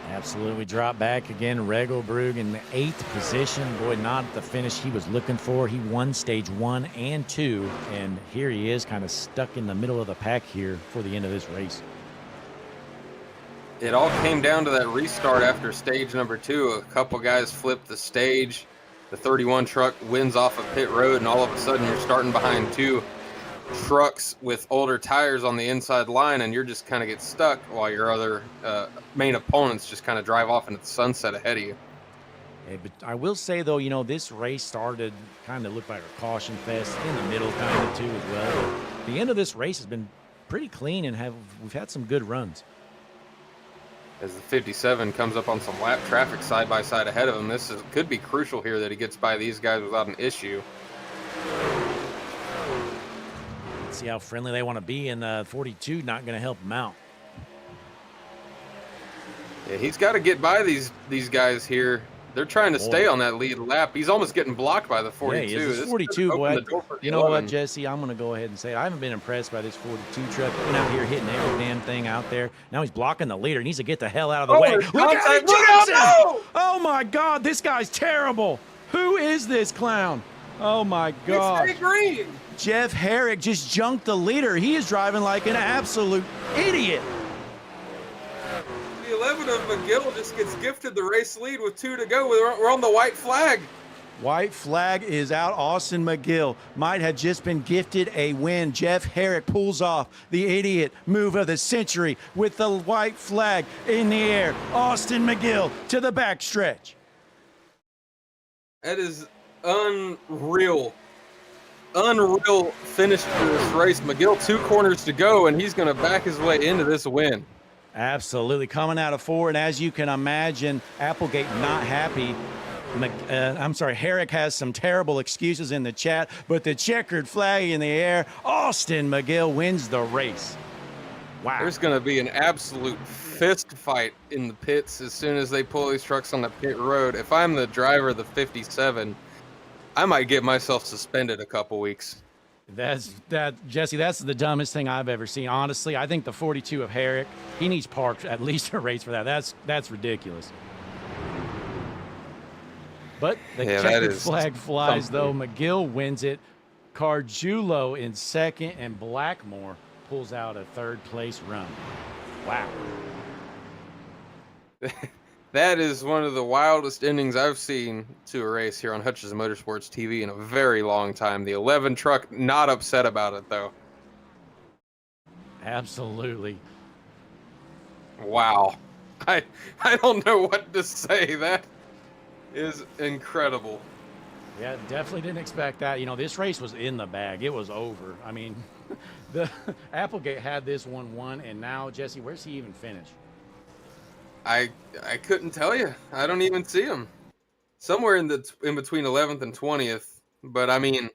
Absolutely drop back again. Regelbrug in the 8th position. Boy, not the finish he was looking for. He won stage 1 and 2, and here he is kind of stuck in the middle of the pack here for the end of this race. It all came down to that restart after stage number 2. A couple guys flipped the stage. The 31 truck wins off of pit road, and all of a sudden you're starting behind 2 trucks with older tires on the inside line, and you're just kind of get stuck while your other main opponents just kind of drive off into the sunset ahead of you. Yeah, but I will say, though, you know, this race started kind of looked like a caution fest in the middle kind of too as well. But the end of this race has been pretty clean, and we've had some good runs. As the 57 comes up on some lap traffic side by side ahead of him, could be crucial here that he gets by these guys without an issue. Let's see how friendly they want to be, and 42 not going to help him out. Yeah, he's got to get by these guys here. They're trying to stay on that lead lap. He's almost getting blocked by the 42. Yeah, this 42, boy. You know what, Jesse? I'm going to go ahead and say it. I haven't been impressed by this 42 truck. He's been out here hitting every damn thing out there. Now he's blocking the leader. He needs to get the hell out of the way. Look at it, Johnson! Oh, my God. This guy's terrible. Who is this clown? Oh, my God. It's Green. Jeff Herrick just junked the leader. He is driving like an absolute idiot. The 11 of McGill just gets gifted the race lead with 2 to go. We're on the white flag. White flag is out. Austin McGill might have just been gifted a win. Jeff Herrick pulls off the idiot move of the century with the white flag in the air. Austin McGill to the backstretch. That is unreal. unreal finish to this race. McGill 2 corners to go, and he's going to back his way into this win. Absolutely. Coming out of 4, and as you can imagine, Applegate not happy. Herrick has some terrible excuses in the chat, but the checkered flag in the air, Austin McGill wins the race. Wow. There's going to be an absolute fist fight in the pits as soon as they pull these trucks on the pit road. If I'm the driver of the 57, I might get myself suspended a couple weeks. Jesse, that's the dumbest thing I've ever seen. Honestly, I think the 42 of Herrick, he needs parked at least a race for that. That's ridiculous. But the checkered flag flies, though. McGill wins it. Cargiulo in second, and Blackmore pulls out a third-place run. Wow. That is one of the wildest endings I've seen to a race here on Hutchison Motorsports TV in a very long time. The 11 truck not upset about it, though. Absolutely. Wow. I don't know what to say. That is incredible. Yeah, definitely didn't expect that. You know, this race was in the bag. It was over. I mean, the Applegate had this one won, and now, Jesse, where's he even finish? I couldn't tell you. I don't even see him. Somewhere in between 11th and 20th. But I mean,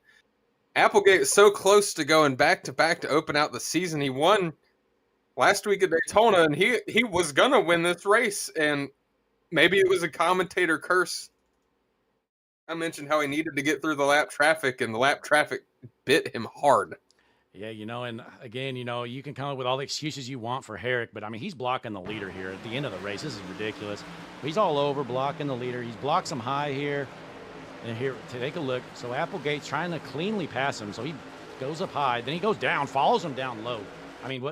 Applegate is so close to going back to open out the season. He won last week at Daytona, and he was gonna win this race. And maybe it was a commentator curse. I mentioned how he needed to get through the lap traffic, and the lap traffic bit him hard. Yeah, you know, and again, you know, you can come up with all the excuses you want for Herrick, but I mean, he's blocking the leader here at the end of the race. This is ridiculous. He's all over blocking the leader. He's blocked some high here. And here, take a look. So Applegate's trying to cleanly pass him. So he goes up high, then he goes down, follows him down low. I mean,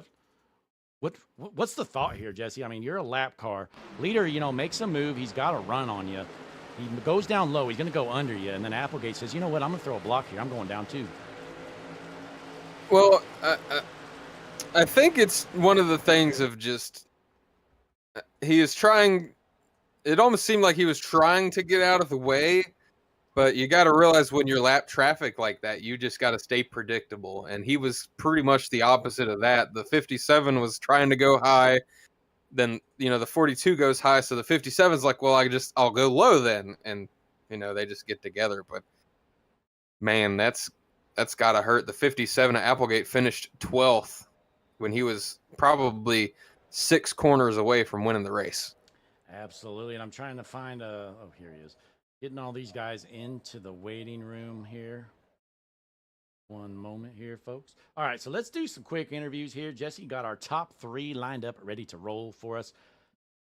what's the thought here, Jesse? I mean, you're a lap car. Leader, you know, makes a move. He's got a run on you. He goes down low. He's going to go under you. And then Applegate says, you know what? I'm going to throw a block here. I'm going down too. Well, I think it's one of the things of just he is trying. It almost seemed like he was trying to get out of the way, but you got to realize when you're lap traffic like that, you just got to stay predictable. And he was pretty much the opposite of that. The 57 was trying to go high, then you know the 42 goes high, so the 57's like, well, I'll go low then, and you know they just get together. But man, that's got to hurt. The 57 at Applegate finished 12th when he was probably 6 corners away from winning the race. Absolutely. And I'm trying to find oh, here he is. Getting all these guys into the waiting room here. One moment here, folks. All right, so let's do some quick interviews here. Jesse got our top 3 lined up, ready to roll for us.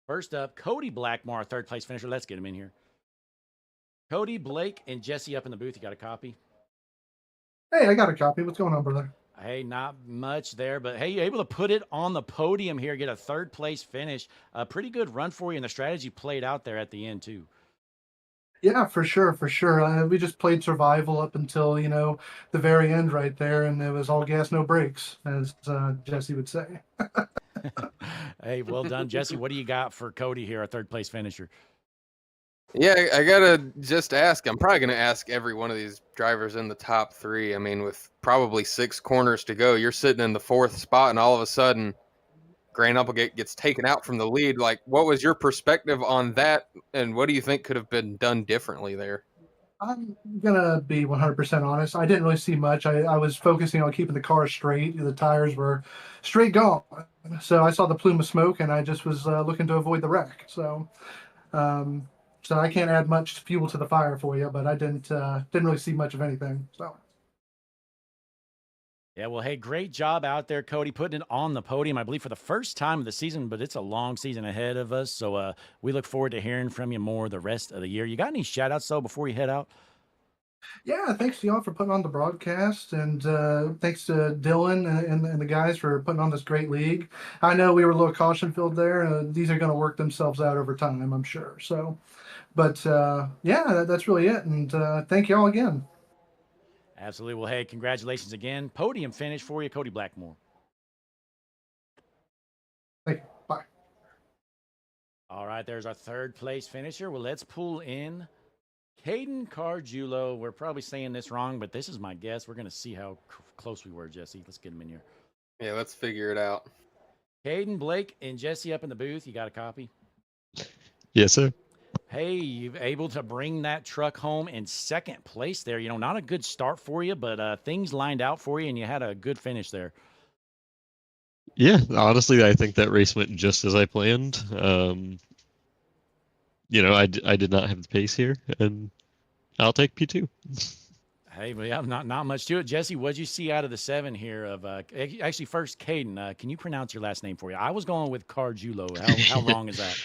First up, Cody Blackmore, our third-place finisher. Let's get him in here. Cody, Blake, and Jesse up in the booth. You got a copy? Hey, I got a copy. What's going on, brother? Hey, not much there, but hey, you're able to put it on the podium here, get a third-place finish. A pretty good run for you, and the strategy played out there at the end, too. Yeah, for sure, for sure. We just played survival up until, you know, the very end right there, and it was all gas, no brakes, as Jesse would say. Hey, well done, Jesse. What do you got for Cody here, a third-place finisher? Yeah, I gotta just ask. I'm probably gonna ask every one of these drivers in the top 3. I mean, with probably 6 corners to go, you're sitting in the 4th spot, and all of a sudden, Grant Applegate gets taken out from the lead. Like, what was your perspective on that, and what do you think could have been done differently there? I'm gonna be 100% honest. I didn't really see much. I was focusing on keeping the car straight. The tires were straight gone. So I saw the plume of smoke, and I just was looking to avoid the wreck. So I can't add much fuel to the fire for you, but I didn't really see much of anything. So. Yeah, well, hey, great job out there, Cody, putting it on the podium, I believe, for the first time of the season, but it's a long season ahead of us, so we look forward to hearing from you more the rest of the year. You got any shout-outs, though, before you head out? Yeah, thanks to y'all for putting on the broadcast, and thanks to Dylan and the guys for putting on this great league. I know we were a little caution-filled there. These are going to work themselves out over time, I'm sure. So, but yeah, that's really it, and thank y'all again. Absolutely. Well, hey, congratulations again. Podium finish for you, Cody Blackmore. Thank you. Bye. All right, there's our third-place finisher. Well, let's pull in Caden Carjulo. We're probably saying this wrong, but this is my guess. We're going to see how close we were, Jesse. Let's get him in here. Yeah, let's figure it out. Caden, Blake, and Jesse up in the booth. You got a copy? Yes, sir. Hey, you've able to bring that truck home in second place there. You know, not a good start for you, but things lined out for you, and you had a good finish there. Yeah, honestly, I think that race went just as I planned. I did not have the pace here, and I'll take P2. Hey, but yeah, not much to it. Jesse, what'd you see out of the 7 here? Of actually, first, Caden, can you pronounce your last name for you? I was going with Carjulo. How wrong is that?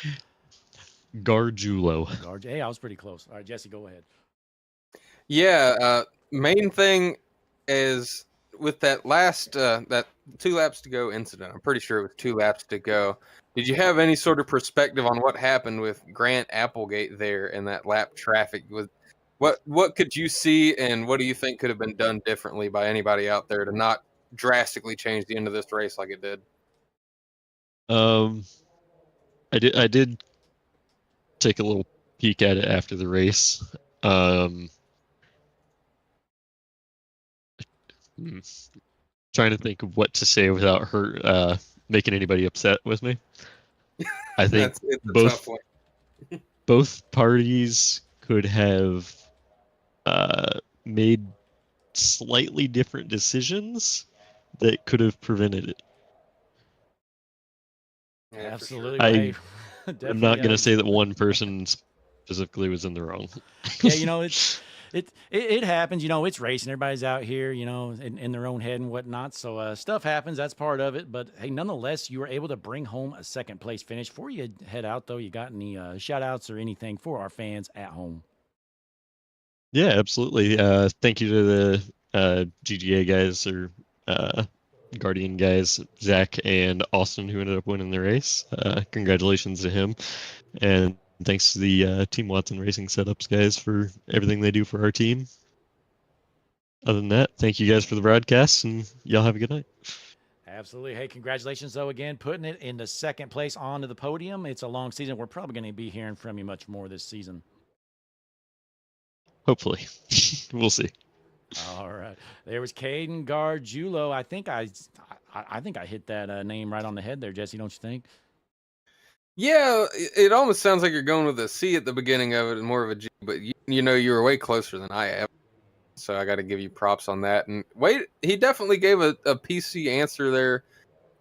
Garjulo. Hey, I was pretty close. All right, Jesse, go ahead. Yeah, main thing is with that last that 2 laps to go incident. I'm pretty sure it was 2 laps to go. Did you have any sort of perspective on what happened with Grant Applegate there in that lap traffic? What could you see, and what do you think could have been done differently by anybody out there to not drastically change the end of this race like it did? I did take a little peek at it after the race. Trying to think of what to say without her making anybody upset with me. I think both parties could have made slightly different decisions that could have prevented it. Yeah, Absolutely. Sure. I'm not going to say that one person specifically was in the wrong. Yeah, you know, it happens. You know, it's racing. Everybody's out here, you know, in their own head and whatnot. So stuff happens. That's part of it. But hey, nonetheless, you were able to bring home a second place finish. Before you head out, though, you got any shout outs or anything for our fans at home? Yeah, absolutely. Thank you to the GGA guys or Guardian guys, Zach and Austin, who ended up winning the race. Congratulations to him. And thanks to the Team Watson Racing Setups guys for everything they do for our team. Other than that, thank you guys for the broadcast, and y'all have a good night. Absolutely. Hey, congratulations, though, again, putting it in the second place onto the podium. It's a long season. We're probably going to be hearing from you much more this season. Hopefully. We'll see. All right. There was Caden Garjulo. I think I hit that name right on the head there, Jesse, don't you think? Yeah, it almost sounds like you're going with a C at the beginning of it and more of a G, but you know you were way closer than I am. So I got to give you props on that. And he definitely gave a PC answer there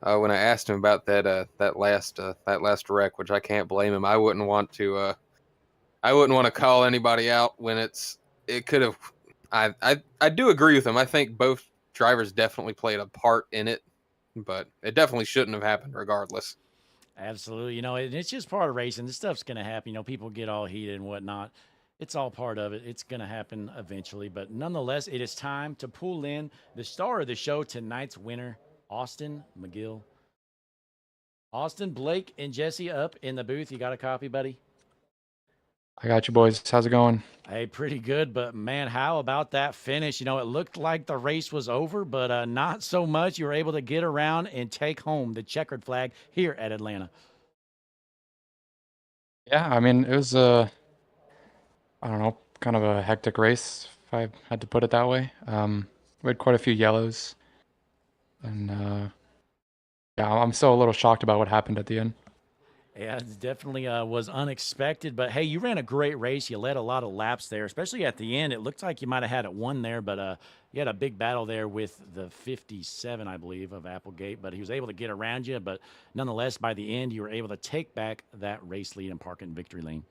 when I asked him about that last wreck, which I can't blame him. I wouldn't want to call anybody out when it could have. I do agree with him. I think both drivers definitely played a part in it, but it definitely shouldn't have happened regardless. Absolutely. You know, it's just part of racing. This stuff's going to happen. You know, people get all heated and whatnot. It's all part of it. It's going to happen eventually. But nonetheless, it is time to pull in the star of the show, tonight's winner, Austin McGill. Austin, Blake, and Jesse up in the booth. You got a copy, buddy? I got you, boys. How's it going? Hey, pretty good. But, man, how about that finish? You know, it looked like the race was over, but not so much. You were able to get around and take home the checkered flag here at Atlanta. Yeah, I mean, it was I don't know, kind of a hectic race, if I had to put it that way. We had quite a few yellows. And, yeah, I'm still a little shocked about what happened at the end. Yeah, it definitely was unexpected. But, hey, you ran a great race. You led a lot of laps there, especially at the end. It looked like you might have had it won there, but you had a big battle there with the 57, I believe, of Applegate. But he was able to get around you. But nonetheless, by the end, you were able to take back that race lead and park in victory lane.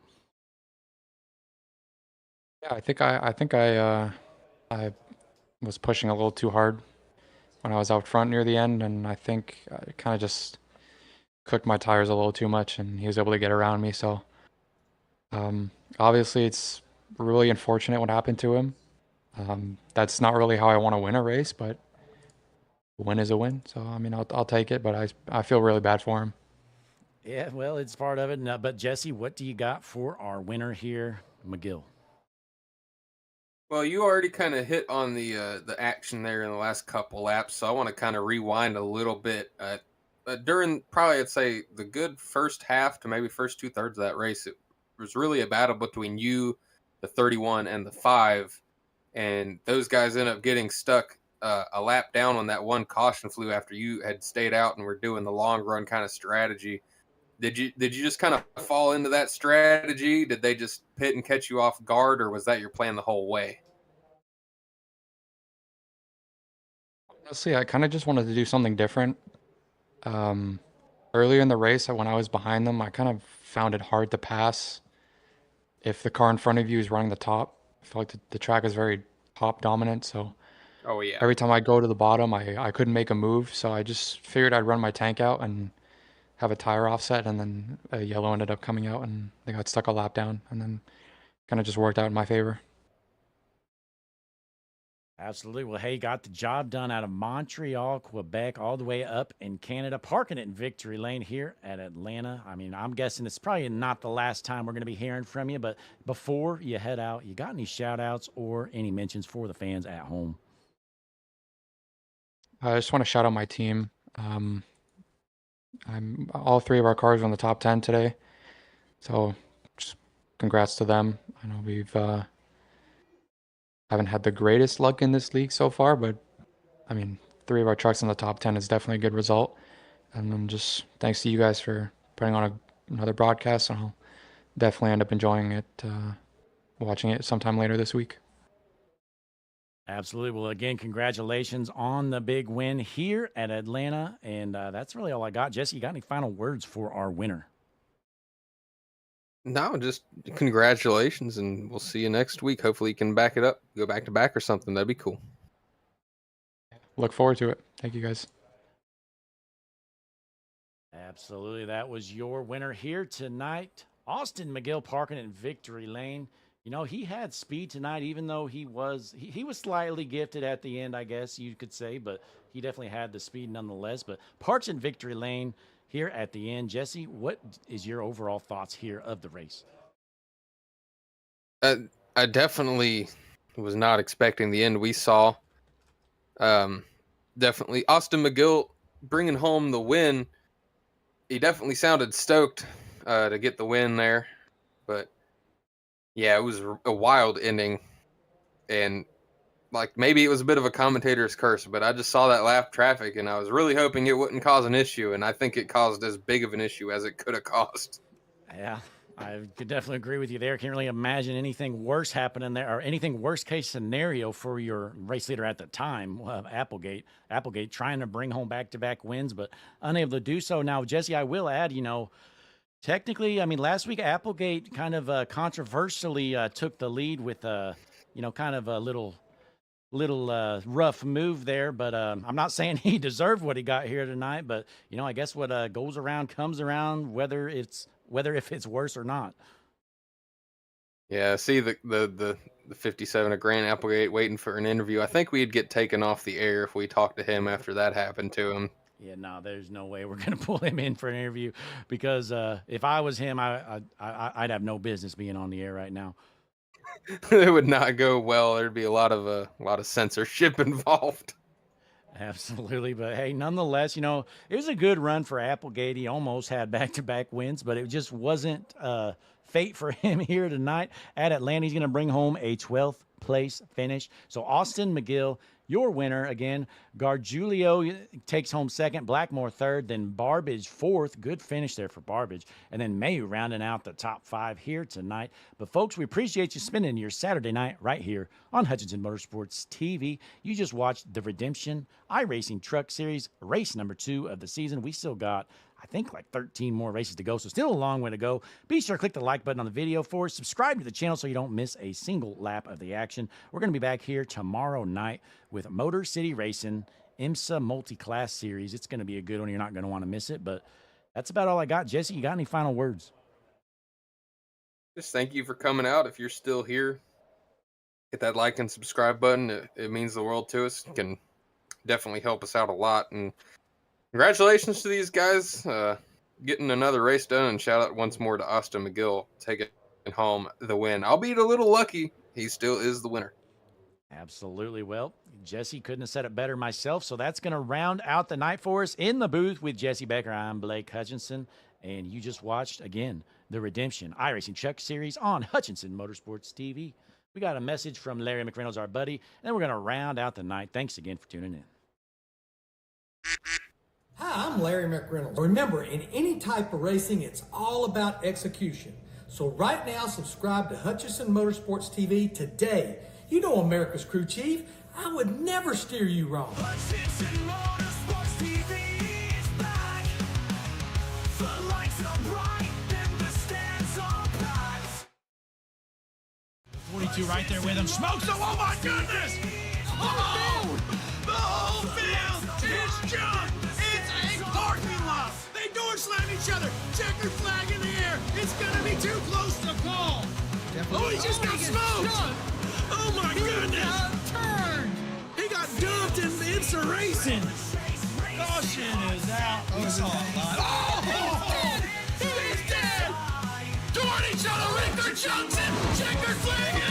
Yeah, I think I was pushing a little too hard when I was out front near the end, and I think I kind of just cooked my tires a little too much, and he was able to get around me. So obviously it's really unfortunate what happened to him. That's not really how I want to win a race, but a win is a win. So I mean, I'll take it, but I feel really bad for him. Yeah, well, it's part of it. But Jesse, what do you got for our winner here, McGill? Well, you already kind of hit on the action there in the last couple laps, so I want to kind of rewind a little bit. During probably, I'd say, the good first half to maybe first 2/3 of that race, it was really a battle between you the 31 and the 5, and those guys end up getting stuck a lap down on that one caution flew after you had stayed out and were doing the long run kind of strategy. Did you just kind of fall into that strategy? Did they just pit and catch you off guard, or was that your plan the whole way? Honestly, I kind of just wanted to do something different. Earlier in the race, when I was behind them, I kind of found it hard to pass if the car in front of you is running the top. I feel like the track is very top dominant, so Oh yeah. every time I go to the bottom, I couldn't make a move, so I just figured I'd run my tank out and have a tire offset, and then a yellow ended up coming out, and they got stuck a lap down, and then kind of just worked out in my favor. Absolutely. Well, hey, got the job done out of Montreal, Quebec, all the way up in Canada, parking it in Victory Lane here at Atlanta. I mean, I'm guessing it's probably not the last time we're going to be hearing from you, but before you head out, you got any shout outs or any mentions for the fans at home? I just want to shout out my team. All three of our cars were in the top 10 today, so just congrats to them. I know we've haven't had the greatest luck in this league so far, but I mean, three of our trucks in the top 10 is definitely a good result. And then just thanks to you guys for putting on another broadcast, and I'll definitely end up enjoying it, watching it sometime later this week. Absolutely. Well, again, congratulations on the big win here at Atlanta. And that's really all I got. Jesse, you got any final words for our winner? No, just congratulations, and we'll see you next week. Hopefully you can back it up, go back to back or something. That'd be cool. Look forward to it. Thank you, guys. Absolutely. That was your winner here tonight. Austin McGill parking in Victory Lane. You know, he had speed tonight, even though he was slightly gifted at the end, I guess you could say, but he definitely had the speed nonetheless. But parks in Victory Lane here at the end. Jesse, what is your overall thoughts here of the race? I definitely was not expecting the end we saw. Definitely Austin McGill bringing home the win. He definitely sounded stoked to get the win there, but yeah, it was a wild ending, and like maybe it was a bit of a commentator's curse, but I just saw that lap traffic, and I was really hoping it wouldn't cause an issue, and I think it caused as big of an issue as it could have caused. Yeah, I could definitely agree with you there. Can't really imagine anything worse happening there, or anything worst case scenario for your race leader at the time, Applegate. Applegate trying to bring home back-to-back wins, but unable to do so. Now, Jesse, I will add, you know, technically, I mean, last week Applegate kind of controversially took the lead with, you know, kind of a little rough move there, but I'm not saying he deserved what he got here tonight. But you know, I guess what goes around comes around, whether if it's worse or not. Yeah, see the 57 of Grant Applegate waiting for an interview. I think we'd get taken off the air if we talked to him after that happened to him. Yeah, no, there's no way we're gonna pull him in for an interview, because if I was him, I'd have no business being on the air right now. It would not go well. There'd be a lot of censorship involved. Absolutely. But hey, nonetheless, you know, it was a good run for Applegate. He almost had back-to-back wins, but it just wasn't fate for him here tonight at Atlanta. He's going to bring home a 12th place finish. So Austin McGill, your winner again. Gargiulio takes home second, Blackmore third, then Barbage fourth. Good finish there for Barbage. And then Mayu rounding out the top five here tonight. But folks, we appreciate you spending your Saturday night right here on Hutchinson Motorsports TV. You just watched the Redemption iRacing Truck Series, race number 2 of the season. We still got, I think, like 13 more races to go, so still a long way to go. Be sure to click the like button on the video for us. Subscribe to the channel so you don't miss a single lap of the action. We're going to be back here tomorrow night with Motor City Racing IMSA Multi-Class Series. It's going to be a good one. You're not going to want to miss it, but that's about all I got. Jesse, you got any final words? Just thank you for coming out. If you're still here, hit that like and subscribe button. It means the world to us. It can definitely help us out a lot. And congratulations to these guys getting another race done. And shout out once more to Austin McGill taking home the win. I'll be a little lucky. He still is the winner. Absolutely. Well, Jesse couldn't have said it better myself. So that's going to round out the night for us in the booth with Jesse Becker. I'm Blake Hutchinson, and you just watched, again, the Redemption iRacing Truck Series on Hutchinson Motorsports TV. We got a message from Larry McReynolds, our buddy, and then we're going to round out the night. Thanks again for tuning in. Hi, I'm Larry McReynolds. Remember, in any type of racing, it's all about execution. So right now, subscribe to Hutchinson Motorsports TV today. You know America's crew chief. I would never steer you wrong. Hutchinson Motorsports TV is back. The lights are bright and the stands are packed. 42 right there with him. Smokes them. Oh my goodness! Oh! The whole field is junk. It's a parking lot. They door slam each other. Checker flag in the air. It's gonna be too close to call. Oh, he just got smoked. Oh my goodness! He got dumped in racing. Caution is out. Oh! He's dead! Toward each other with their chunks and checker flag